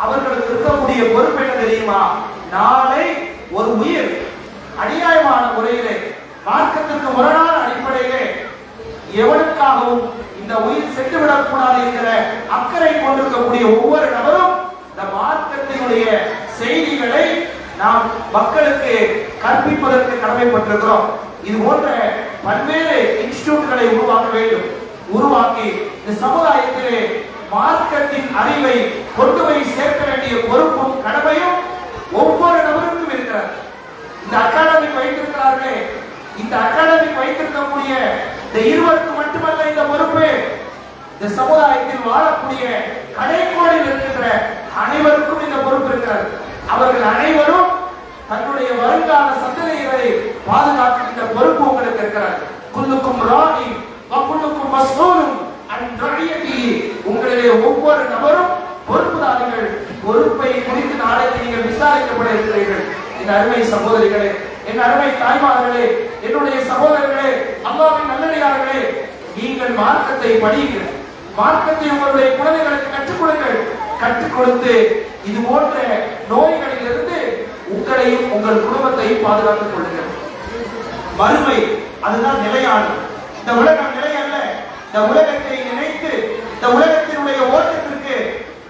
அவர்களுக்கு இருக்கக்கூடிய பொறுப்பு என்ன தெரியுமா? நாளை ஒரு உயிர் அநியாயமான முறையிலே, மார்க்கத்திற்கு முரணான அடிப்படையிலே எவனுக்காகவும் இந்த உயிர் சென்றுவிடக் கூடாது என்கிற அக்கறை கொண்டிருக்கக்கூடிய ஒவ்வொரு நபரும் இந்த மார்க்கத்தினுடைய செய்திகளை நாம் மக்களுக்கு கற்பிப்பதற்கு கடமைப்பட்டிருக்கிறோம். இது போன்ற பல்வேறு இன்ஸ்டிடியூட்களை உருவாக்க வேண்டும். உருவாக்கி இந்த சமுதாயத்திலே மார்க்கத்தின் அறிவை கொண்டு போய் சேர்க்க வேண்டிய பொறுப்பும் கடமையும் ஒவ்வொரு நபருக்கும் இருக்கிறார். இந்த அகாடமி வைத்திருக்கிறார்களே, இந்த அகாடமி வைத்திருக்கக்கூடிய இந்த இருவருக்கு மட்டுமல்ல இந்த பொறுப்பு, இந்த சமுதாயத்தில் வாழக்கூடிய கடைக்கோடியில் இருக்கின்ற அனைவருக்கும் இந்த பொறுப்பு இருக்கிறது. அவர்கள் அனைவரும் தன்னுடைய வருங்கால சந்ததிகளை பாதுகாக்கின்ற பொறுப்பு உங்களுக்கு இருக்கிறது. குல்லுக்கும் ராணி வகுல்லுக்கும் மஸ்ஊலும் அன் ரஇயத்திஹி. உங்களிலே ஒவ்வொரு நபரும் பொறுப்புதாரிகள். பொறுப்பை குறித்து நாளைக்கு நீங்கள் விசாரிக்கப்பட இருக்கிறீர்கள். என் அருமை சகோதரிகளே, என் அருமை தாய்மார்களே, என்னுடைய சகோதரர்களே, அல்லாஹ்வின் நல்லடியார்களே, நீங்கள் மார்க்கத்தை படியுங்கள். மார்க்கத்தை உங்களுடைய குழந்தைகளுக்கு கற்றுக் கொடுங்கள். கற்றுக் கொடுத்து இது போன்ற நோய்களில் இருந்து உங்களையும் உங்கள் குடும்பத்தையும் பாதுகாத்துக் கொள்ளுங்கள். மறுமை அதுதான் நிலையானது. இந்த உலகம் நிலை அல்ல. இந்த உலகத்தை நினைத்து இந்த உலகத்தினுடைய ஓட்டத்திற்கு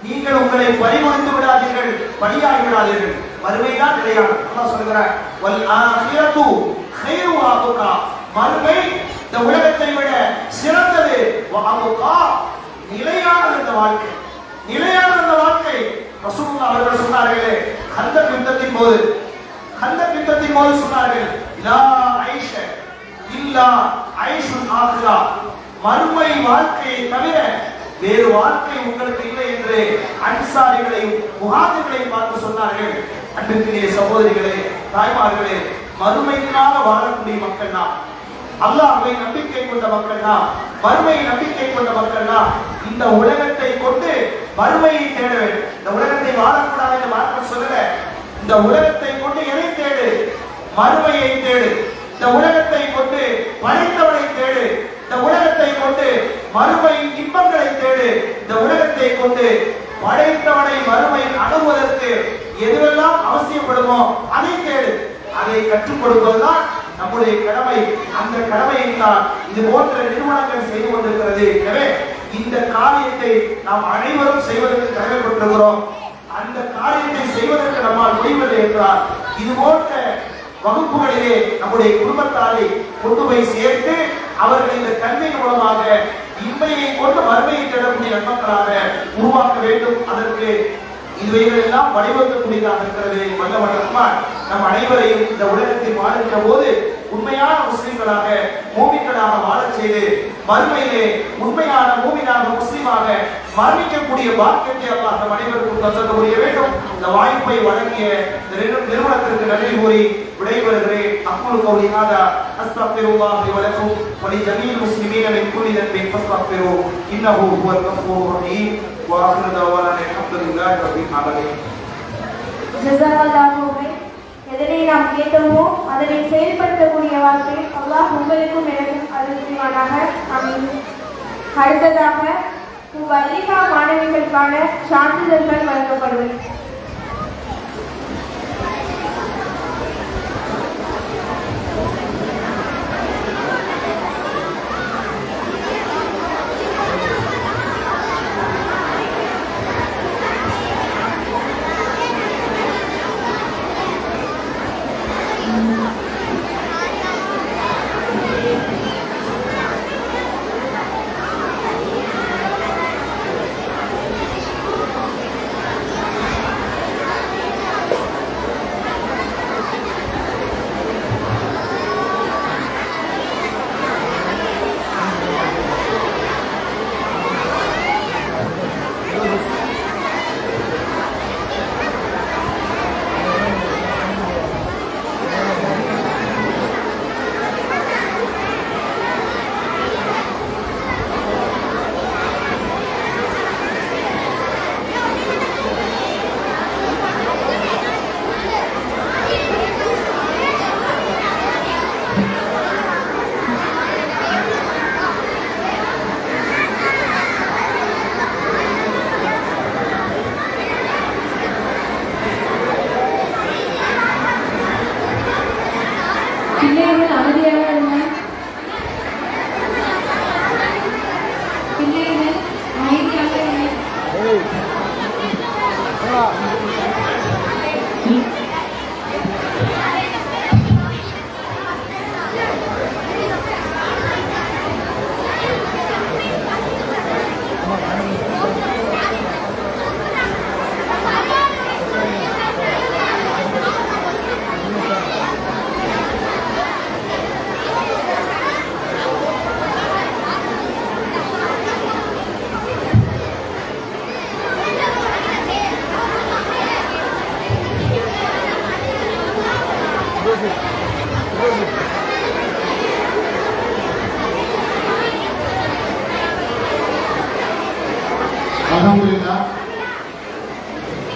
நீங்கள் உங்களை பறிகொடுத்து விடாதீர்கள், பலியாகி விடாதீர்கள். மறுமைதான் நிலையானது. அல்லாஹ் சொல்கிறார், வல் ஆகிரத்து கைரு வ அபகா. மறுமை இந்த உலகத்தை விட சிறந்தது. வ அபகா, நிலையானது இந்த வாழ்க்கை, நிலையானது இந்த வாழ்க்கை. ரசூலுல்லாஹ் அவர்கள் சொன்னார்களே, கந்தக் யுத்தத்தின் போது சொன்னார்கள், லா ஐஷ இல்லா ஐஷுல் ஆகிரா. மறுமை வாழ்க்கையை தவிர வேறு வாழ்க்கை உங்களுக்கு இல்லை என்று அன்சாரிகளையும் முஹாஜிர்களையும் பார்த்து சொன்னார்கள். அன்பிற்குரிய சகோதரிகளே, தாய்மார்களே, மறுமைக்காக வாழக்கூடிய மக்கள் நாம், அல்லாஹ்வை நம்பிக்கை கொண்ட மக்கள் நாம், மறுமையை நம்பிக்கை கொண்ட மக்கள் நாம். இந்த உலகத்தை கொண்டு மறுமையை தேட வேண்டும். இந்த உலகத்தை வாழக்கூடாது என்று மார்க்கம் சொல்லல. இந்த உலகத்தை கொண்டு எதை தேடு? மறுமையை தேடு. இந்த உலகத்தை கொண்டு படைத்தவனை தேடு. இந்த உலகத்தை கொண்டு மறுமை இன்பங்களை தேடு. இந்த உலகத்தை கொண்டு படைத்தவனை மறுமை அணுகுவதற்கு எதுவெல்லாம் அவசியப்படுமோ அதை தேடு. அதை கற்றுக் கொடுப்பதுதான் நம்முடைய கடமை. அந்த கடமையை தான் இது போன்ற நிறுவனங்கள் செய்து கொண்டிருக்கிறது. எனவே இந்த காரியத்தை நாம் அனைவரும் செய்வதற்கு கடமைப்பட்டிருக்கிறோம். அந்த காரியத்தை செய்வதற்கு நம்மால் முடிவதில்லை என்றால் இது போன்ற வகுப்புகளிலே நம்முடைய குடும்பத்தாரை கொண்டு போய் சேர்த்து அவர்கள் இந்த கல்வியின் மூலமாக இன்மையை கொண்டு மறுமையை தேடக்கூடிய நன்மக்களாக உருவாக்க வேண்டும். அதற்கு இவைகள் எல்லாம் வடிவமைக்கக்கூடியதாக இருக்கிறது. வல்லவன் ரஹ்மான் நம் அனைவரையும் இந்த உலகத்தில் வாழ்கின்ற போது உண்மையான முஸ்லிம்களாக மூமின்களாக வாழச் செய்து மறுமையிலே உண்மையான மூமினாக முஸ்லிமாக மரணிக்கக்கூடிய பாக்கியத்தை அல்லாஹ் நம் அனைவருக்கும் தந்தருள புரிய வேண்டும். இந்த வாய்ப்பை வழங்கிய நிறுவனத்திற்கு நன்றி கூறி விடைபெறுகிறேன். அக்முல் கௌலி ஹாதா அஸ்தக்ஃபிருல்லாஹி வ லக்கும் வ லிஜமீஇல் முஸ்லிமீன மின் குல்லி தன்பின் ஃபஸ்தக்ஃபிரு இன்னஹு ஹுவல் கஃபூருர் ரஹீம் வ ஆகிரு தஅவானா அல்ஹம்துலில்லாஹி ரப்பில் ஆலமீன். ஜஸாக்கல்லாஹு கைர். எதனை நாம் கேட்டோமோ அதனை செயல்படுத்தக்கூடிய வார்த்தை அல்லாஹ் உங்களுக்கும் எனக்கும் அருள் புரிவானாக. ஆமீன். அடுத்ததாக வலிகா மாணவிகளுக்கான சான்றிதழ்கள் வழங்கப்படுவது. அல்ஹம்துலில்லாஹ்.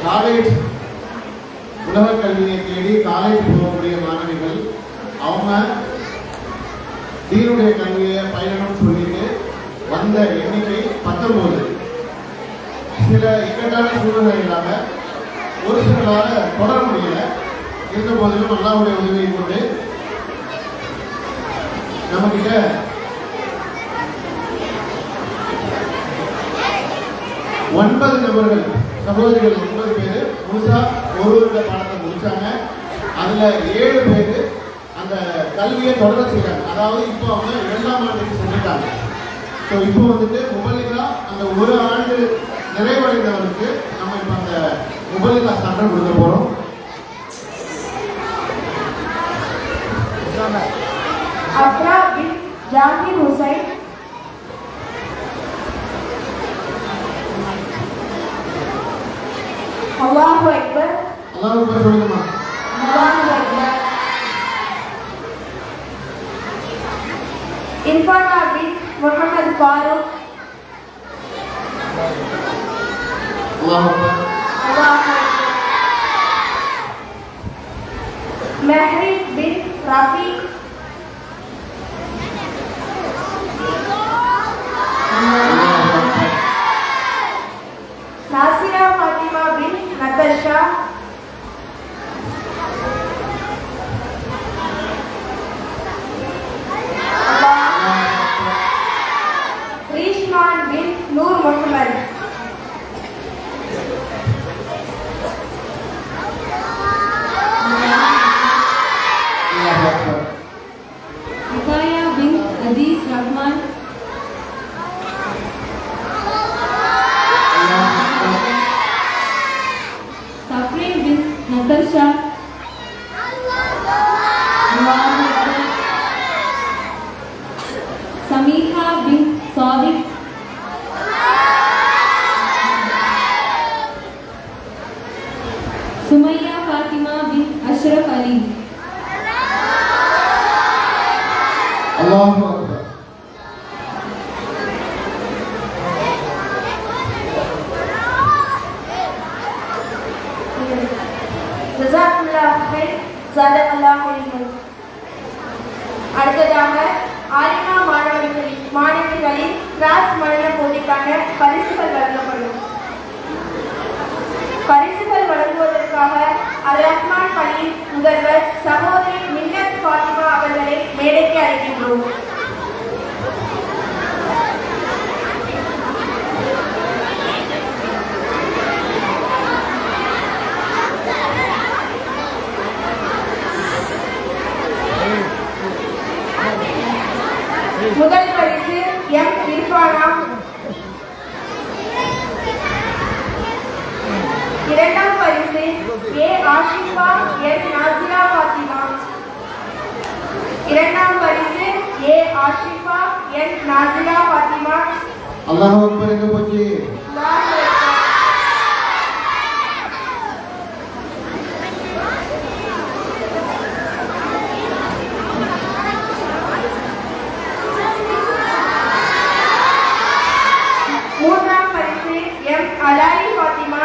காலேஜ் உலக கல்வியை தேடி காலேஜ் போகக்கூடிய மாணவிகள் அவங்க தீனுடைய கல்வியை பயிலணும்னு சொல்லிட்டு வந்த எண்ணிக்கை 19. சில இக்கட்டான சூழ்நிலைகளாக ஒரு சிலரால தொடர முடியல. இருந்த போதிலும் அல்லாஹ்வுடைய உதவியை கொண்டு நம்மகிட்ட 9 நபர்கள் சகோதரிகள் 9 பேர் முழுசா ஒரு வருட பாடத்தை முடிச்சாங்க. அதுல 7 பேர் அந்த கல்வியை தொடர செய்யறாங்க. அதாவது இப்போ அவங்க 2ஆம் ஆண்டுக்கு சென்றுட்டாங்க. ஸோ இப்போ வந்துட்டு முபல்லிகா அந்த ஒரு ஆண்டு நிறைவடைந்தவருக்கு நம்ம இப்போ அந்த முபல்லிகா சான்றிதழ் கொடுக்க போறோம். அப்ரா பின் ஜாகிர் ஹுசைன், அல்லாஹு அக்பர், அல்லாஹ் அக்பர் சொல்லுங்கம்மா. அல்லாஹு அக்பர். இர்ஃபானா பின் முஹம்மது ஃபாரூக், அல்லாஹ் அக்பர். அல்லாஹ் அக்பர். महरिज बिन राफी नासिरा फातिमा बिन नतशा रिशमान बिन नूर मोहम्मद அல்லாஹ் Akbar. Hikaya bin Aziz Rahman, அல்லாஹ் Akbar. Safrin bin Natasha, Samiha bin Sadiq, Sumaya Fatima bin Ashraf Ali. அல்லாஹ் அக்பர். ஜஸாக்குல்லாஹ் ஹைர் ஸதகல்லாஹு அலைஹி. அடுத்ததாக ஆலிமா மாணவிகளின் கிராஸ் மரண போட்டிக்கான பரிசுகள் வழங்கப்படும். பரிசுகள் வழங்குவதற்காக அல் ரஹ்மான் பள்ளி முதல்வர் சகோதரி மின்னத் ஃபாத்திமா அவர்களை மேடைக்கு அழைக்கின்றோம். முதல் பரிசு எம் இர்ஃபானா, இரண்டாம் பரிசு ஏ ஆஷிஃபா என் நாசிரா ஃபாத்திமா, இரண்டாம் பரிசு ஏ ஆஷிஃபா என் நாசிரா ஃபாத்திமா. அல்லாஹ் அக்பர் எங்க போச்சு? அல்லாஹ் அக்பர். மூன்றாம் பரிசு எம் அலாயி ஃபாத்திமா,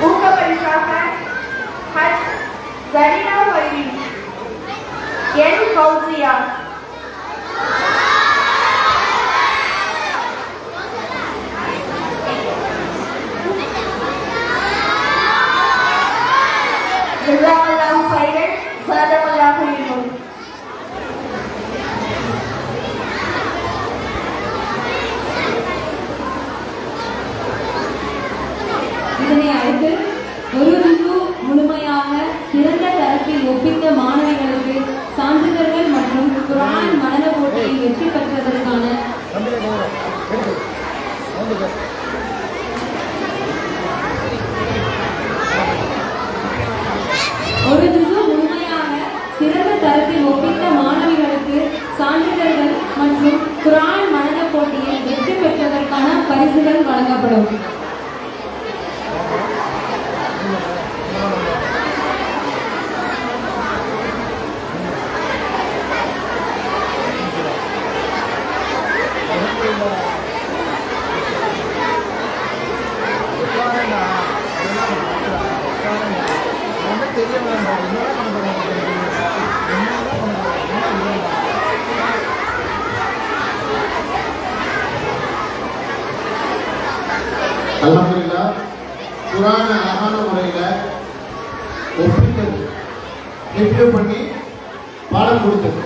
ஊக்க பரிசாக ஹஜ் ஜரீனா ஃபைரி என் ஃபௌசியா, ஜஸாக்கல்லாஹு ஹைரன் ஸதகல்லாஹு அலைஹி. இதனை அடுத்து ஒரு ரிசு முழுமையாக சிறந்த தரத்தில் ஒப்பித்த மாணவிகளுக்கு சான்றிதழ்கள் மற்றும் குர்ஆன் மனன போட்டியில் வெற்றி பெற்றதற்கான ஒரு ரிசு முழுமையாக சிறந்த தரத்தில் ஒப்பித்த மாணவிகளுக்கு சான்றிதழ்கள் மற்றும் குர்ஆன் மனன போட்டியில் வெற்றி பெற்றதற்கான பரிசுகள் வழங்கப்படும். அல்ஹம்துலில்லாஹ். குர்ஆன் அழகான முறையில ஒப்பிட்டது, ரிவ்யூ பண்ணி பாடம் கொடுத்தது.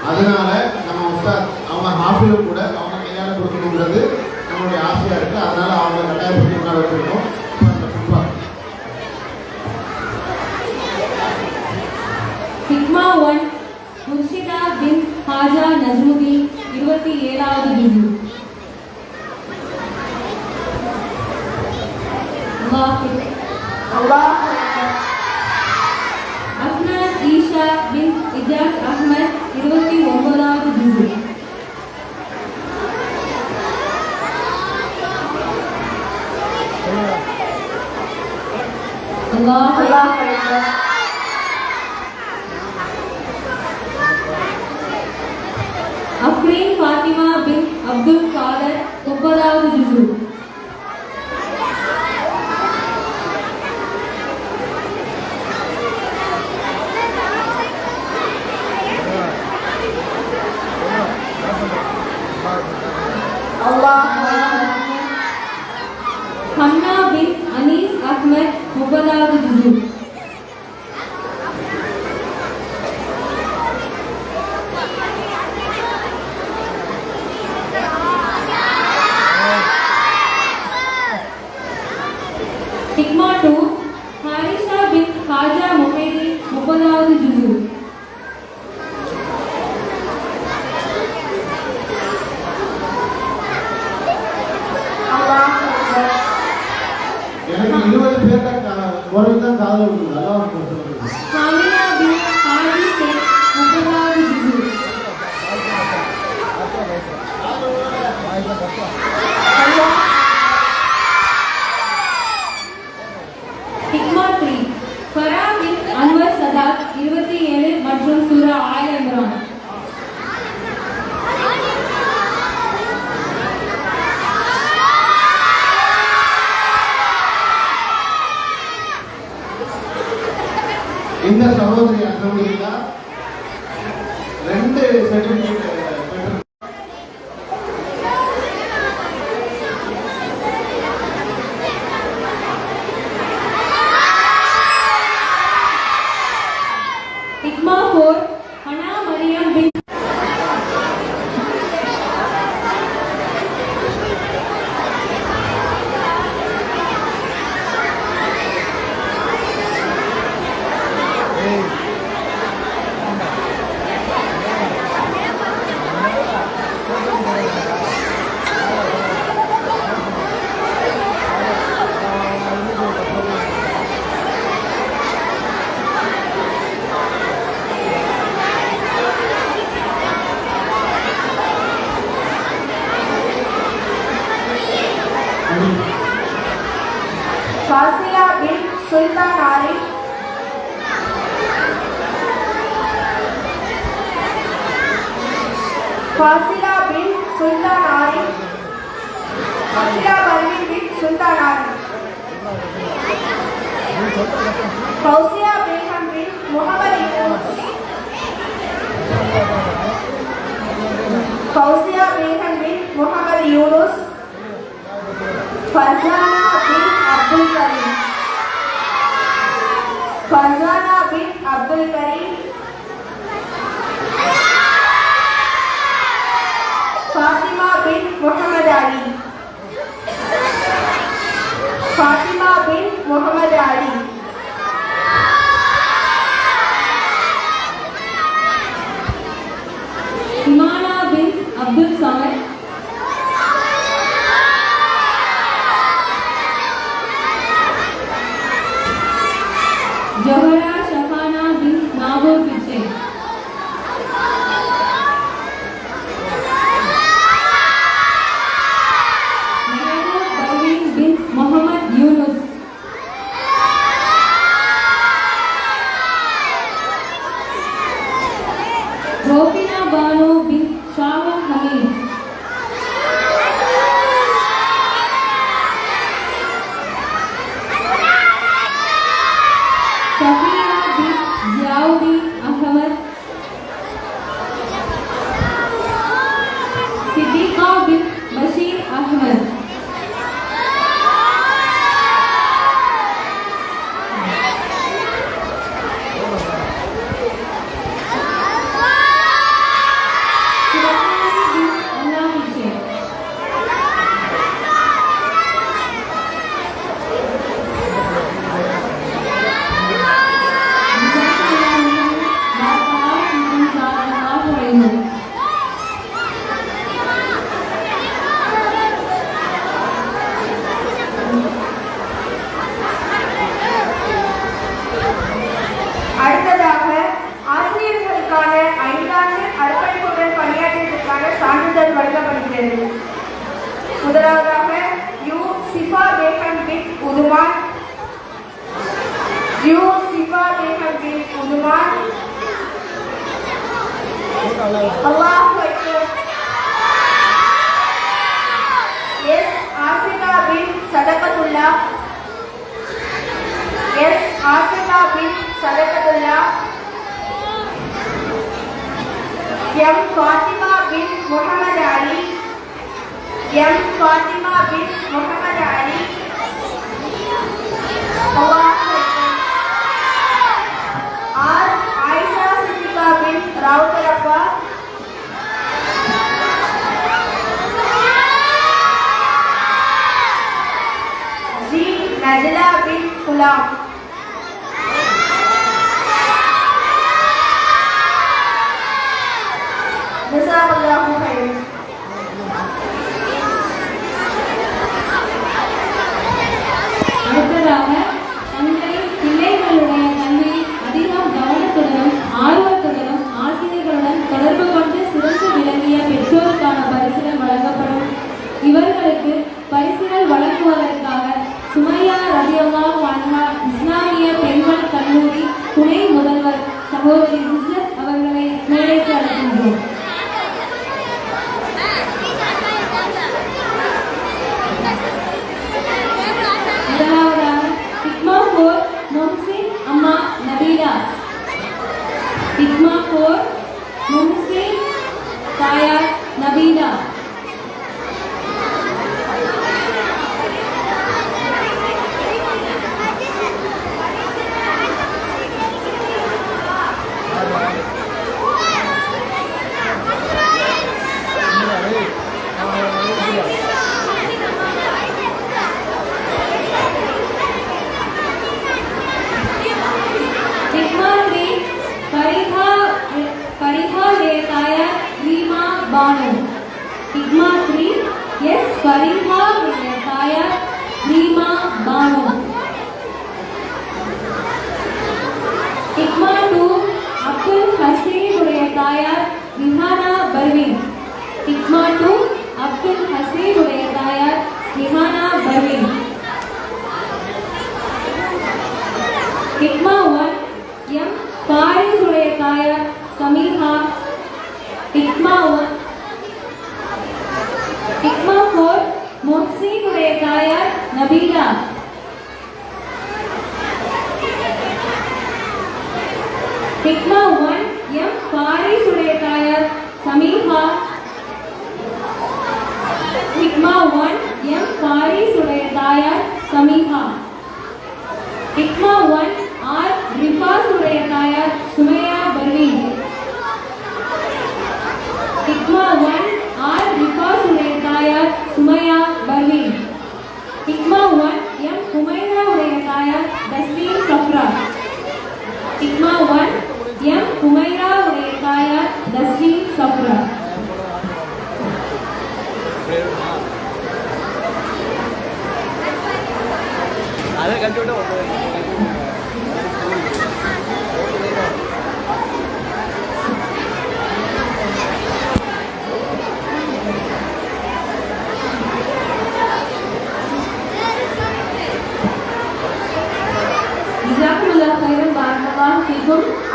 அதனால நம்ம உஸ்தாத் அவங்க ஹாஃபிலும் கூட அவங்க கையால கொடுக்கணுங்கிறது நம்மளுடைய ஆசையா இருக்கு. அதனால அவங்க கட்டாயப்படுத்தி உட்கார வச்சிருக்கோம். இப்ப அந்த ஃபுட்பால் ஹிக்மா 1 முர்ஷிதா பின் ஹாஜா நஜ்முதீன் 27வது ஜுஸு. அல்லாஹ் அக்பர். அஃப்னான் ஈஷா பின் இஜாஸ் அஹ்மத் 29வது ஜுஸு. அல்லாஹ் அல்லாஹ் அக்பர். அஃப்ரி ஃபாத்திமா பின் அப்துல் காதர் 30வது ஜுசு. ஹன்னா பின் அனீஸ் அஹ்மத் 30வது ஜுசு. ஹிக்மா 2 ஹாரிஷா பின் ஹாஜா முஹைதி 30வது ஜுசு. எனக்கு 20 பேர் தான் குரல் தான் காதல் இருக்குது. அதான் சொல்லுங்க. ஹாமினா பின் ஹாஜி ஷேக் 30வது ஜுசு. ஹிக்மா 3 ஃபரா பின் அன்வர் சதாத் 27 மற்றும் சூரா ஆல் இம்ரான். இந்த சகோதரி அல்ஹம்துலில்லா 2 சர்டிபிகேட் பெற்று ஹிக்மா 4 ஹனா மரியம் பின் ஃபாசிலா பின் சுல்தான் ஆரிஃப் ஃபாசிலா பர்வீன் பின் சுல்தான் ஆரிஃப் ஃபௌசியா பேகம் பின் முகமது யூனுஸ் ஃபர்சானா பின் அப்துல் கரீம் ஃபாத்திமா பின் முகமது அலி இமானா பின் அப்துல் சமத் ஜோஹரா ஷஃபானா பின் நாகூர் பிச்சை மெஹபூப் பர்வீன் பின் முகமது யூனுஸ் ரோபினா பானு பின் ஷாஹா ஹமீத் ஷஃபியா பின் ஜியாவுதீன் அஹமத் சித்திகா பின் பஷீர் அஹமத் சுபஹானி பின் அல்லாஹ் ஷேக் அடுத்ததாக ஆசிரியர்களுக்கான 5 ஆண்டு அர்ப்பணிப்புடன் பணியாற்றியதற்கான சான்றிதழ் வழங்கப்படுகிறது. முதலாவதாக யூ சிஃபா பேகம் பின் உதுமான் அல்லாஹு அக்பர். சதகத்துல்லா, எஸ் ஆசிகா பின் சதகத்துல்லா, எம் ஃபாத்திமா பின் முகமது அலி, எம் ஃபாத்திமா பின் முகமது அலி, ஆர் ஆயிஷா சித்திகா பின் ராவுத்தரப்பா, ஜி நஜ்லா பின் குலாம். ஜஸாக்கல்லாஹு கைரன். அடுத்ததாக தந்தை பிள்ளைகளுடைய கல்வி அதிகம் கவனத்துடனும் ஆர்வத்துடனும் ஆசிரியர்களுடன் தொடர்பு கொண்டு சிறந்து விளங்கிய பெற்றோருக்கான பரிசுகள் வழங்கப்படும். இவர்களுக்கு பரிசுகள் வழங்குவதற்காக சுமையா ரலியல்லாஹு அன்ஹா இஸ்லாமிய பெண்கள் கல்லூரி துணை முதல்வர் சகோதரி இஸ்ஸத் அவர்களை மேடைக்கு அழைக்கின்றோம். முதலாவதாக ஹிக்மா 4 முஹ்சின் அம்மா நபீலா. ஹிக்மா 4 முஹ்சின் தாயார் நபீலா. ஹிக்மா 3 ஃபரிஹா தாயார் ரீமா பானு. ஹிக்மா 3 எஸ் ஃபரிஹா தாயார் ரீமா பானு. ஹிக்மா 2 அப்துல் ஹசீன் உடைய தாயார் ரிஹானா பர்வீன். ஹிக்மா 2 அப்துல் ஹசீன் உடைய தாயார் ரிஹானா பர்வீன். ஹிக்மா 1 எம் பாரிஸ் உடைய தாயார் சமீஹா. ஹிக்மா 4 முஹ்சின் உடைய தாயார் நபீலா. ஹிக்மா 1 எம் பாரிஸ் உடைய தாயார் சமீஹா. ஹிக்மா 1 எம் பாரிஸ் உடைய தாயார் சமீஹா. ஹிக்மா 1 ஆர் ரிஃபாஸ் உடைய தாயார் சுமையா பர்வீன். ஹிக்மா 1 ஆர் ரிஃபாஸ் உடைய தாயார் சுமையா பர்வீன். ஹிக்மா 1 எம் ஹுமைரா உடைய தாயார் தஸ்லீம் சஃப்ரா. ஹிக்மா 1 எம் ஹுமைரா உடைய தாயார் தஸ்லீம் சஃப்ரா. அதை கண்டுவிட்டு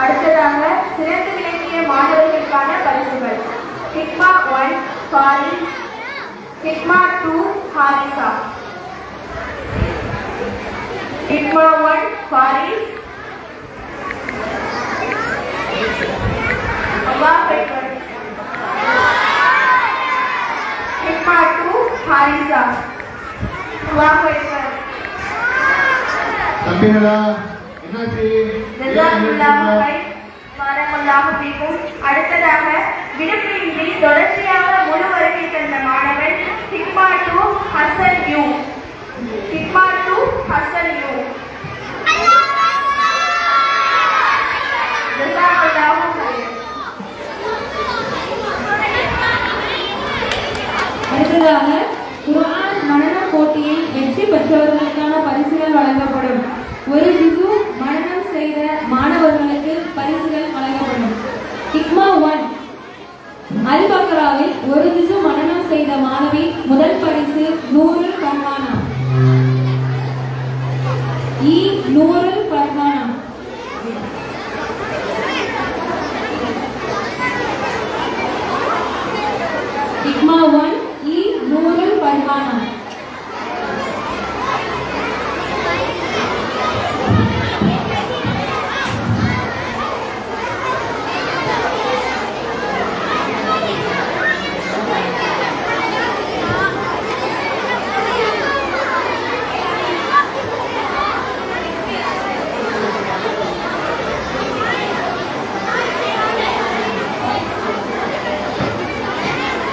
அடுத்ததாக சிறந்து விளங்கிய மாணவர்களுக்கான பரிசுகள். ஹிக்மா 1 ஃபாரிஸ், ஹிக்மா 2 ஹாரிசா. ஹிக்மா 1 ஃபாரிஸ், அல்லாஹ் அக்பர். ஹிக்மா 2 ஹாரிசா. அல்லாஹ் அக்பர். தம்பிகளா என்னாச்சு? அடுத்ததாக விடுப்பின்றி தொடர்ச்சியாக முழு வருகை தந்த மாணவன் ஹிக்மா 2 ஹசன் யூ. ஹிக்மா 2 ஹசன் யூ. அடுத்ததாக குர்ஆன் மனன போட்டியில் வெற்றி பெற்றவர்களுக்கான பரிசுகள் வழங்கப்படும். ஒரு ஜுசு மனனம் செய்த மாணவர்களுக்கு பரிசுகள் வழங்கப்படும். ஹிக்மா 1 அல் பக்ராவில் ஒரு ஜுசு மனனம் செய்த மாணவி முதல் பரிசு 100 கன்வானா.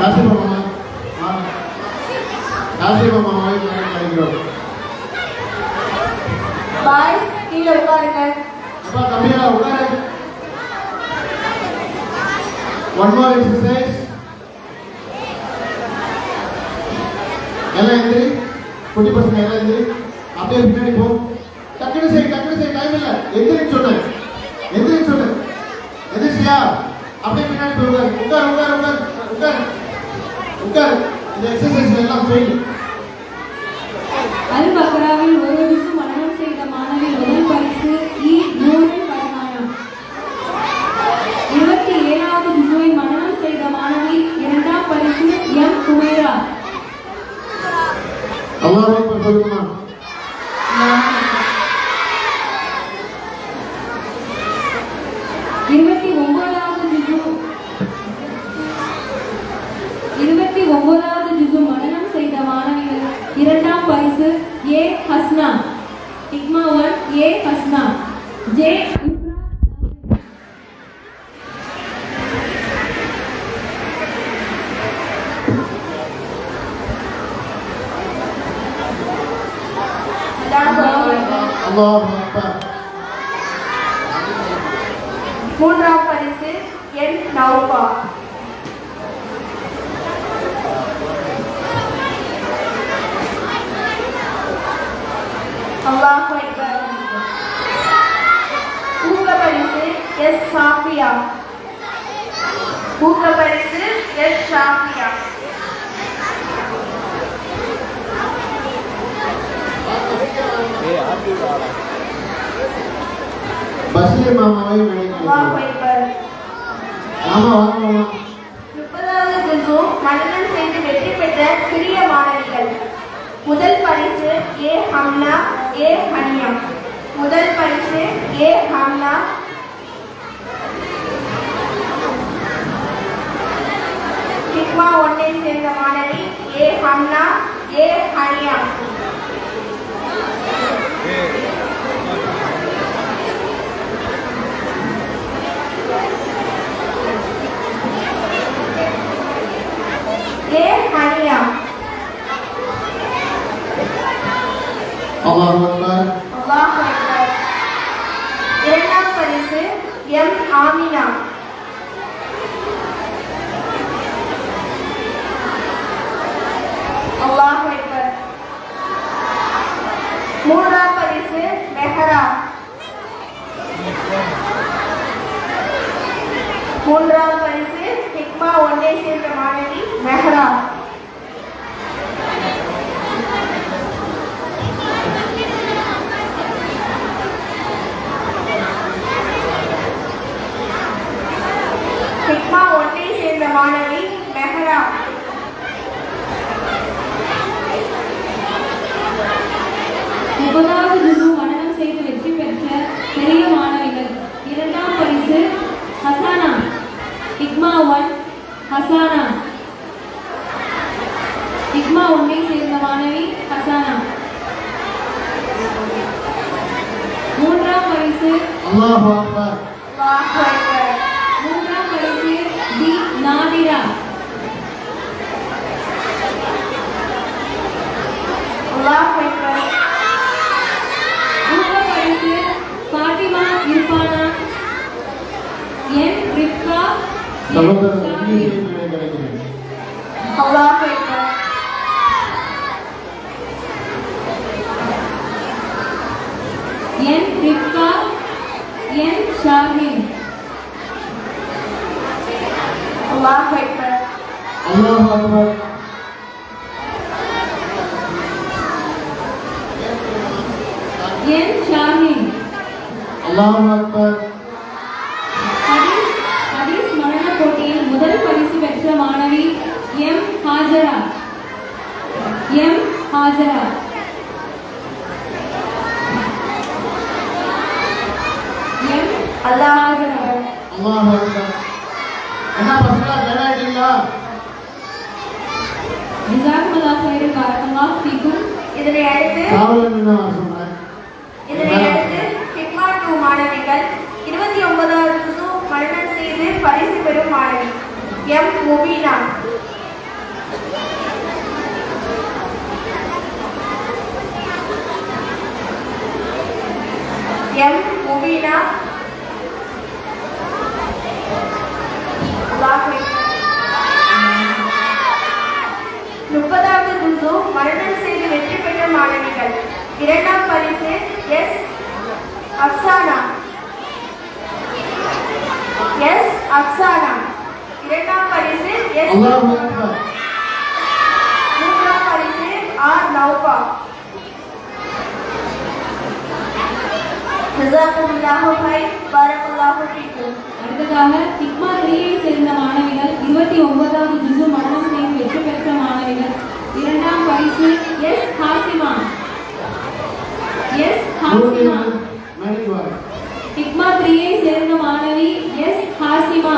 ஆசிபா மாமா ஆசிபா மாமாவை கிடைக்கிறோம். பாய்ஸ் கீழே உட்காருங்க. அப்பா தம்பியா உட்காரு. One more exercise. எல்லாம் எந்திரி. குட்டி பசங்க எல்லாம் எந்திரி. அப்படியே பின்னாடி போ. டக்குனு செய் டைம் இல்ல. எந்திரின்னு சொன்னேன். எந்திரிச்சியா? அப்படியே பின்னாடி போய் உட்காரு. இந்த எக்ஸசைஸ் எல்லாம் ஃபெயில். அல் பக்ராவில் ஒரு ஜுசு மனனம் செய்த மாணவி முதல் பரிசு இ நூரின் பரமானம். 27வது ஜுசுவை மனனம் செய்த மாணவி இரண்டாம் பரிசு எம் குமைரா. அல்லாஹ் அக்பர் சொல்லுமா. 29வது ஜுசு மனனம் செய்த மாணவிகள் இரண்டாம் பரிசு ஏ ஹஸ்னா. இக்மா 1 ஏ ஹஸ்னா. ஜே அல்லாஹ் அக்பர். மூன்றாம் பரிசு என் நௌபா. அல்லாஹ் அக்பர். ஊக்க பரிசு எஸ் சாஃபியா. பஷீர் மாமாவை நினைக்கிறேன். அல்லாஹ் அக்பர். ஆமா வாங்க. 30வது ஜுசு மனனம் செய்து வெற்றி பெற்ற சிறிய மாணவிகள். முதல் பரிசு ஏ ஹம்னா ஏ ஹனியா. ஹிக்மா 1 சேர்ந்த மாணவி ஏ ஹம்னா ஏ ஹனியா. அல்லாஹ் அக்பர். இரண்டாம் பரிசு எம் ஆமினா. அல்லாஹ் அக்பர். மூன்றாம் பரிசு மெஹரா. ஹிக்மா 1 சேர்ந்த மாணவி மெஹரா. ஹிக்மா 1 சேர்ந்த மாணவி மெஹரா. முப்பதாவது ஜுசு மனனம் செய்து வெற்றி பெற்ற பெரிய மாணவிகள் இரண்டாம் பரிசு ஹசானா. இக்மா 1 ஹசானா. இக்மா 1 சேர்ந்த மாணவி ஹசானா. மூன்றாம் பரிசு அல்லாஹ் அக்பர். மூன்றாம் பரிசு டி நாதிரா. மூன்றாம் பரிசு ஃபாத்திமா இர்ஃபானா. என் ரிஃப்கா சகோதரர் கிடைக்கிறேன். அல்லாஹ் அக்பர். என் ரிஃப்கா என் ஷாஹின். அல்லாஹ் அக்பர். அல்லாஹ் அக்பர். என் ஷாஹின். அல்லாஹ் அக்பர். ஹதீஸ் மனன போட்டியில் முதல் பரிசு பெற்ற மாணவி எம் ஹாஜரா. அல்லாஹ் அக்பர். அல்லாஹ் அக்பர். என்ன பசங்களா ஜாயின் ஆயிட்டீங்களா? ஜஸாக்குமுல்லாஹ் கைரன் பரக்கல்லாஹு ஃபீக்கும். இதனை அடுத்து சொல்றேன். ஹிக்மா 2 மாணவிகள் 29வது ஜுசு மனனம் செய்து பரிசு பெறும் மாணவி எம் முபீனா. எம் முபீனா. அல்லாஹ். 30வது ஜுசு மரணம் செய்து வெற்றி பெற்ற மாணவிகள். இரண்டாம் பரிசு எஸ் அப்சானா. எஸ் அப்சானா. இரண்டாம் பரிசு எஸ். அல்லாஹ் அக்பர். மூன்றாம் பரிசு ஆர் நௌபா. ஜஸாக்குமுல்லாஹு கைர். பாரக்கல்லாஹு ஃபீக்கும். அடுத்ததாக டிக்மா 3ஐ சேர்ந்த மாணவிகள் 29வது ஜுசு மரணம் செய்து வெற்றி பெற்ற மாணவிகள். இரண்டாம் பரிசு எஸ் ஹாசிமா. எஸ் ஹாசிமா. மேடைக்கு வாங்க. டிக்மா 3ஐ சேர்ந்த மாணவி எஸ் ஹாசிமா.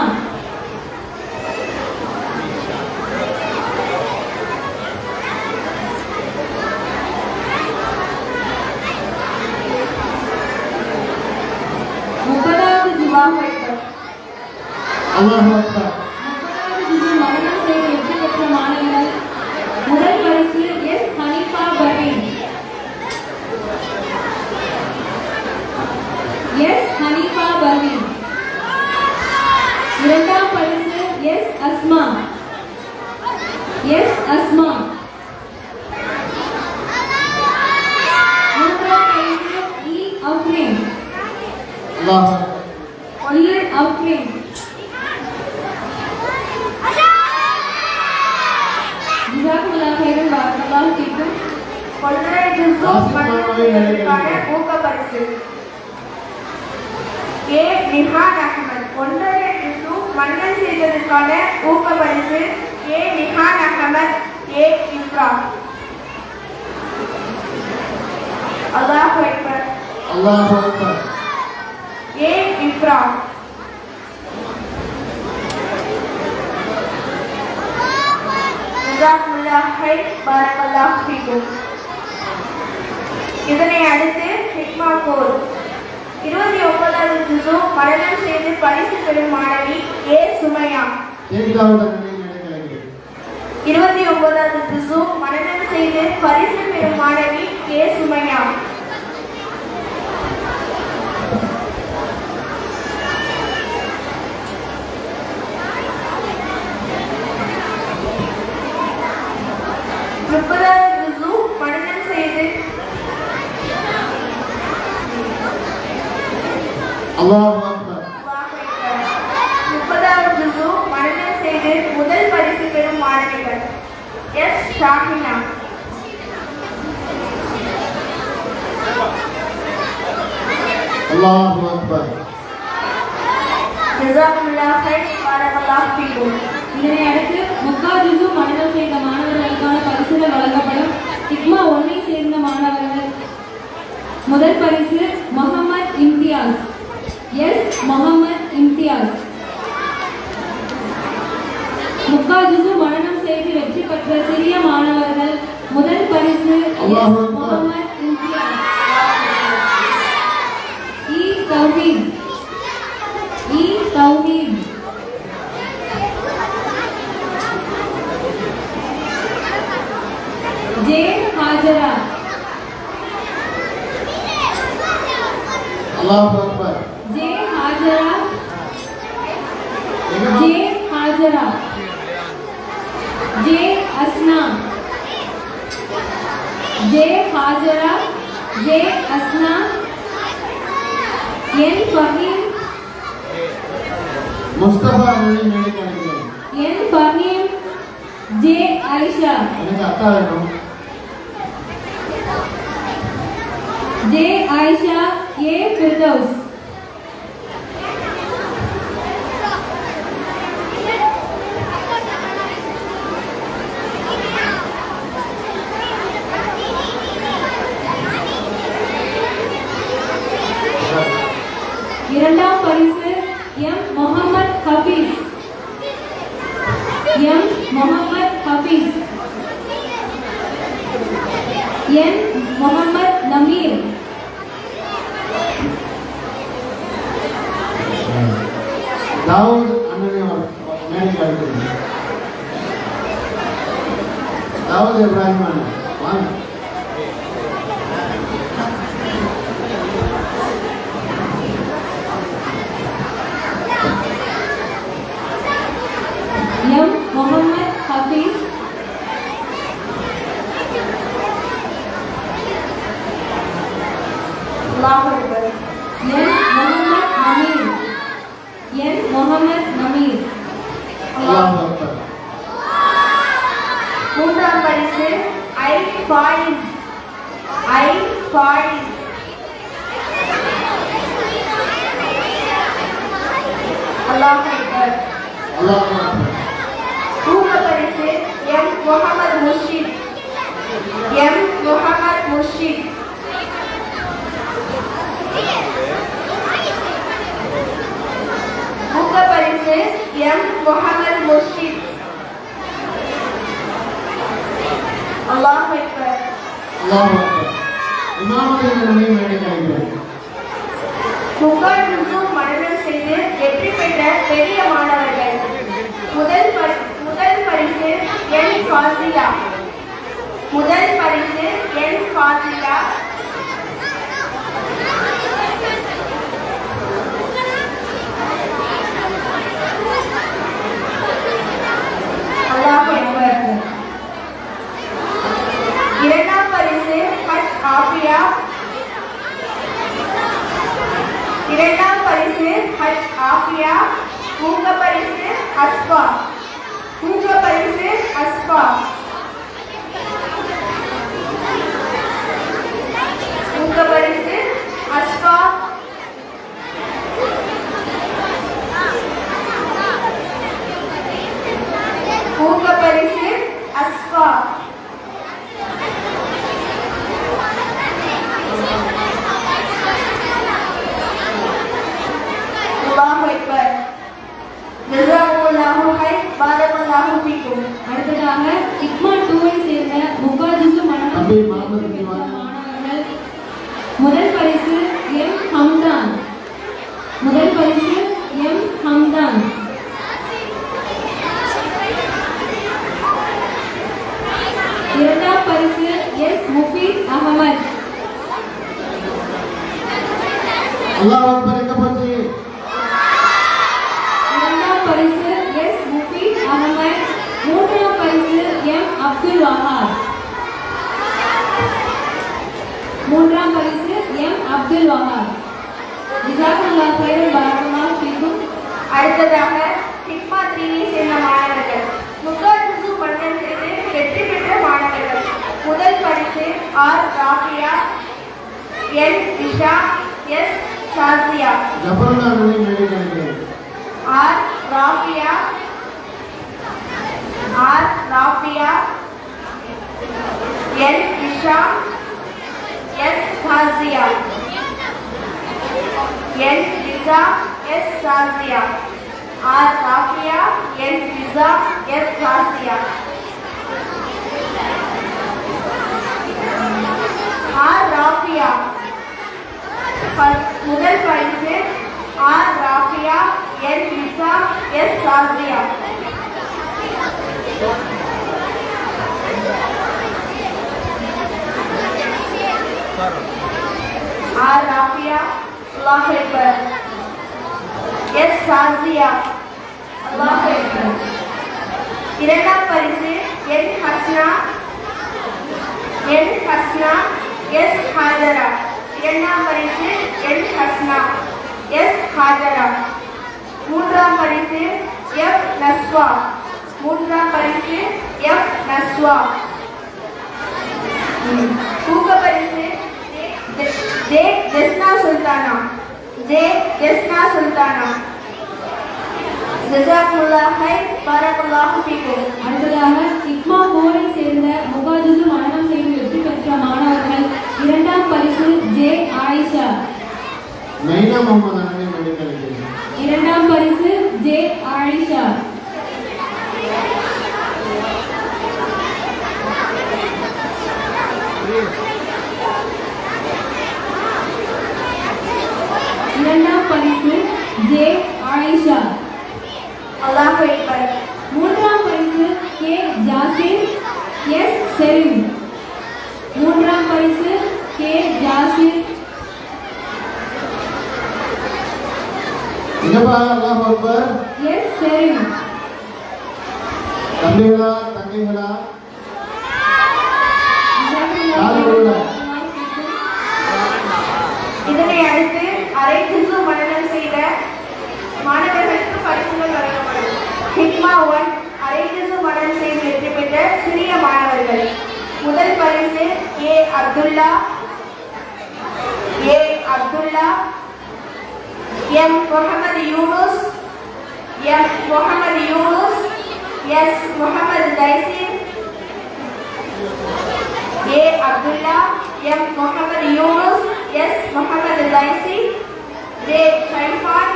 அல்லாஹ் அக்பர். 30வது ஜுசு மரணம் செய்து வெற்றி பெற்ற மாணவிகள். முதல் பரிசு எஸ் ஹனீஃபா பர்வீன். எஸ் ஹனீஃபா பர்வீன். இரண்டாம் பரிசு எஸ் அஸ்மா. எஸ் அஸ்மா. மூன்றாம் பரிசு இ அஃப்ரீன். அல்லாஹ் அக்பர். இ அஃப்ரீன். ஜஸாக்குமுல்லாஹு கைரன். பாரக்கல்லாஹு ஃபீக்கும். ஒன்றரை ஜுசு மரணம் செய்ததற்கான ஊக்க பரிசு ஏ நிஹான் அஹ்மத். ஒன்றரை ஜுசு மரணம் செய்ததற்கான ஊக்க பரிசு ஏ நிஹான் அஹ்மத். ஏ இப்ரா. அல்லாஹ் அக்பர். அல்லாஹ் அக்பர். ஏ இப்ரா. ஜஸாக்குமுல்லாஹு கைர். பாரக்கல்லாஹு ஃபீக்கும். இதனை அடுத்து ஹிக்மா 4 29வது ஜுசு மரணம் செய்து பரிசு பெறும் மாணவி ஏ சுமையா. தேவிகாவுடன் மேடைக்கு அழைக்கிறேன். 29வது ஜுசு மரணம் செய்து பரிசு பெறும் மாணவி ஏ சுமையா. மரணம் செய்து அல்லாஹ் அக்பர். 30வது ஜுசு மரணம் செய்து முதல் பரிசு பெறும் மாணவிகள் எஸ் ஷாஹினா. அல்லாஹ் அக்பர். ஜஸாக்குமுல்லாஹு கைர். பாரக்கல்லாஹு ஃபீக்கும். இதனை அடுத்து முக்கா ஜுசு மரணம் செய்த மாணவர்களுக்கான பரிசுகள் வழங்கப்படும். டிக்மா 1ஐ சேர்ந்த மாணவர்கள். முதல் பரிசு முகமது இம்தியாஸ். எஸ் முகமது இம்தியாஸ். முக்கா ஜுசு மரணம் செய்து வெற்றி பெற்ற சிறிய மாணவர்கள். முதல் பரிசு அல்லாஹ் அக்பர். முகமது இம்தியாஸ். இ தௌஹீத். இ தௌஹீத். जे हाजरा. அல்லாஹ் அக்பர். जे हाजरा. எங்க जे हाजरा. जे असना. जे हाजरा. जे असना. एन फहीम. முஸ்தபா அவர்களை மேடைக்கு அழைக்கிறேன். एन फहीम. जे आयशा. எனக்கு அக்கா வேணும். जे आयशा. ए फिरदौस. இரண்டாம் பரிசு எம் முகமது ஹபீஸ். எம் முகமது ஹபீஸ். என் முகமது நமீர். தாவூத் அண்ணனை மேடைக்கு அழைக்கிறேன். தாவூத் இப்ராஹிம் அண்ணன் வாங்க. முகமது நமீர். அல்லாஹ் அக்பர். மூன்றாம் பரிசு ஐ ஃபாயிஸ். அல்லாஹ் அக்பர். அல்லாஹ் அக்பர். ஊக்க பரிசு எம் முகமது முர்ஷித். ஊக்க பரிசு எம் முகமது முர்ஷித். அல்லாஹ் அக்பர். அல்லாஹ் அக்பர். இமாமத்தை நன்மை மேடைக்கிறது. முக்கால் முழுதும் மனனம் செய்து வெற்றி பெற்ற பெரிய மாணவர்கள். முதல் பரிசு என் ஃபாசிலா. அல்லாஹ் அக்பர். இரண்டாம் பரிசு ஹஜ் ஆஃபியா. ஊக்க பரிசு அஸ்பா. ஊக்க பரிசு அஸ்பா. அல்லாஹ் அக்பர். ஜஸாக்குமுல்லாஹு ஹைர். பாரக்கல்லாஹு ஃபீக்கும். அடுத்ததாக இக்மா 2 ஐ சேர்ந்த முகாஜிசு மனனம் அபி செய்த முகமது வெற்றி பெற்ற திவான். மாணவர்கள். முதல் பரிசு எம் ஹம்தான். இரண்டாம் பரிசு எஸ் முஃபீத் அகமது. அல்லாஹ் அக்பர். எங்க போச்சு? இரண்டாம் பரிசு எஸ் முஃபீத் அகமது. மூன்றாம் பரிசு எம் அப்துல் வஹாப். ஜஸாக்கல்லாஹு கைரன். பாரக்கல்லாஹு ஃபீக்கும். அடுத்ததாக ஹிக்மா 3 ஐ சேர்ந்த மாணவர்கள். முக்கால் முழுதும் மனனம் செய்து வெற்றி பெற்ற மாணவர்கள். முதல் பரிசு ஆர் ராஃபியா, என் இஷா, எஸ் ஷாசியா. ஜபருல்லா நன்மை மேடைக்கிறது. ஆர் ராஃபியா, என் இஷா, எஸ் ஷாசியா. ஆர் ராஃபியா, என் இஷா, எஸ் ஷாசியா. ஆர் ராஃபியா முதல் பரிசு ஆர் ராஃபியா, என் இஷா, எஸ் ஷாசியா. ஆர் ராஃபியா. அல்லாஹ் அக்பர். எஸ் ஷாசியா. அல்லாஹ் அக்பர். இரண்டாம் பரிசு என் ஹஸ்னா, எஸ் ஹாஜரா. இரண்டாம் பரிசு என் ஹஸ்னா, எஸ் ஹாஜரா. மூன்றாம் பரிசு எஃப் நஸ்வா. ஊக்க பரிசு ஜே ஜஸ்னா சுல்தானா. ஜஸாக்குமுல்லாஹு ஹைர். பாரக்கல்லாஹு ஃபீக்கும். அடுத்ததாக இக்மா 4 ஐ சேர்ந்த முகாஜிசு மனனம் செய்து வெற்றி பெற்ற மாணவர்கள். இரண்டாம் பரிசு ஜே ஆயிஷா. நைனா முகமது நன்மை மேடைக்கிறது. இரண்டாம் பரிசு ஜே ஆயிஷா. இரண்டாம் பரிசு ஜே ஆயிஷா. அல்லாஹ் அக்பர். மூன்றாம் பரிசு கே ஜாசிர், எஸ் செரீம். மூன்றாம் பரிசு கே ஜாசிர். இங்கப்பா. அல்லாஹ் அக்பர். எஸ் செரீம். தம்பிகளா தங்கைகளா இதனை அடுத்து அரை ஜுசு மனனம் செய்த மாணவர்களுக்கு பரிசு மாணவர்கள். முதல் பரிசு A Abdullah, M Mohammed Yunus, S Mohammed Thaiseer. A Abdullah, M Mohammed Yunus, S Mohammed Thaiseer. J Shaifan,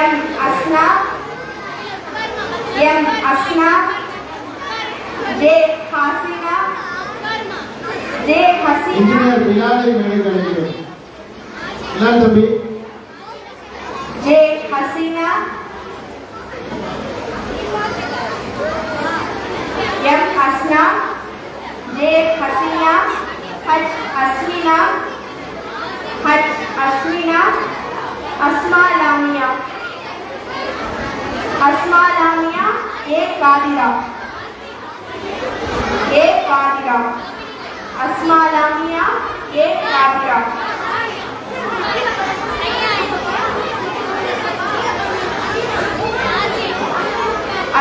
M Asna, J Haseena. Engineer பிலாலை மேடைக்கு அழைக்கிறோம். பிலால் தம்பி. J Haseena, M Asna, J Haseena. Haj Asmina, Asma Lamiya, A Kadira, Asma Lamiya, A Kadira.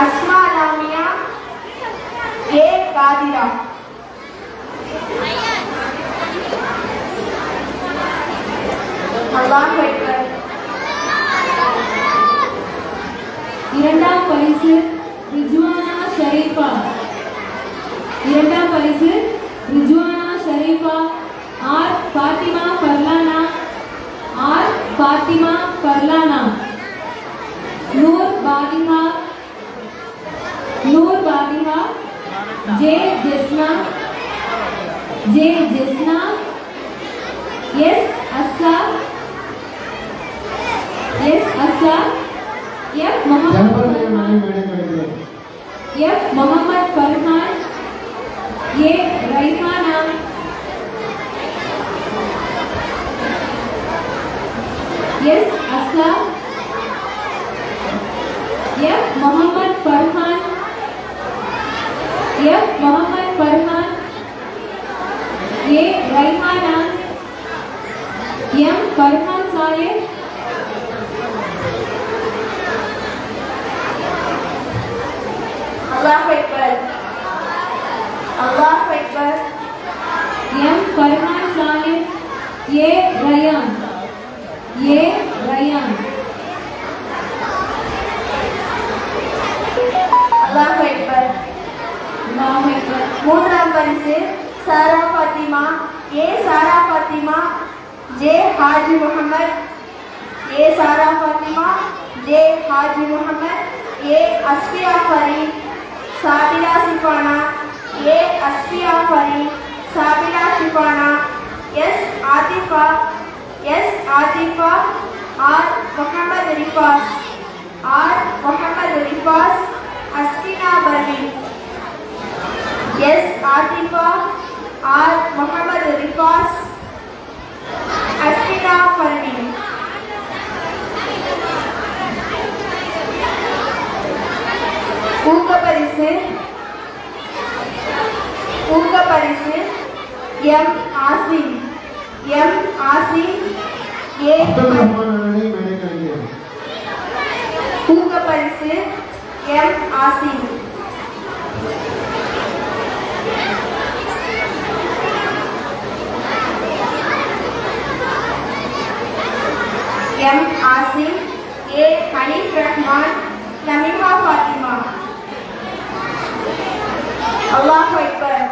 Asma Lamiya, A Kadira. Allah அக்பர். இரண்டாம் பரிசு Rizwana Sharifa. R Fathima Farlana. Noor Fathiha, J Jesna, S Assa, F Mohammed Farhan, A Raihana. S Assa, F Mohammed Farhan, A Raihana. M Farhan Salih. Allah அக்பர். M Farhan Salih, A Rayan. அல்லாஹ் அக்பர். மூன்றாம் பரிசு Sara Fathima, A Sara Fathima, J Haji Mohammed, A Sara Fathima, J Haji Mohammed, A Asfiya Fareen, Sabira Shifana, A Asfiya Fareen, Sabira Shifana. S Athifa, R Mohammed Rifas, Askina Parveen. S Athifa, R Mohammed Rifas, Askina Parveen. ஊக்கப்பரிசு எம் ஆசிம், ஏ அப்துல் ரஹ்மான் அண்ணனை மேடைக்கு அழைக்கிறோம். ஊக்கப்பரிசு எம் ஆசிம். ஏ ஹனீஃப் ரஹ்மான், நமிமா ஃபாத்திமா. அல்லாஹ் அக்பர்.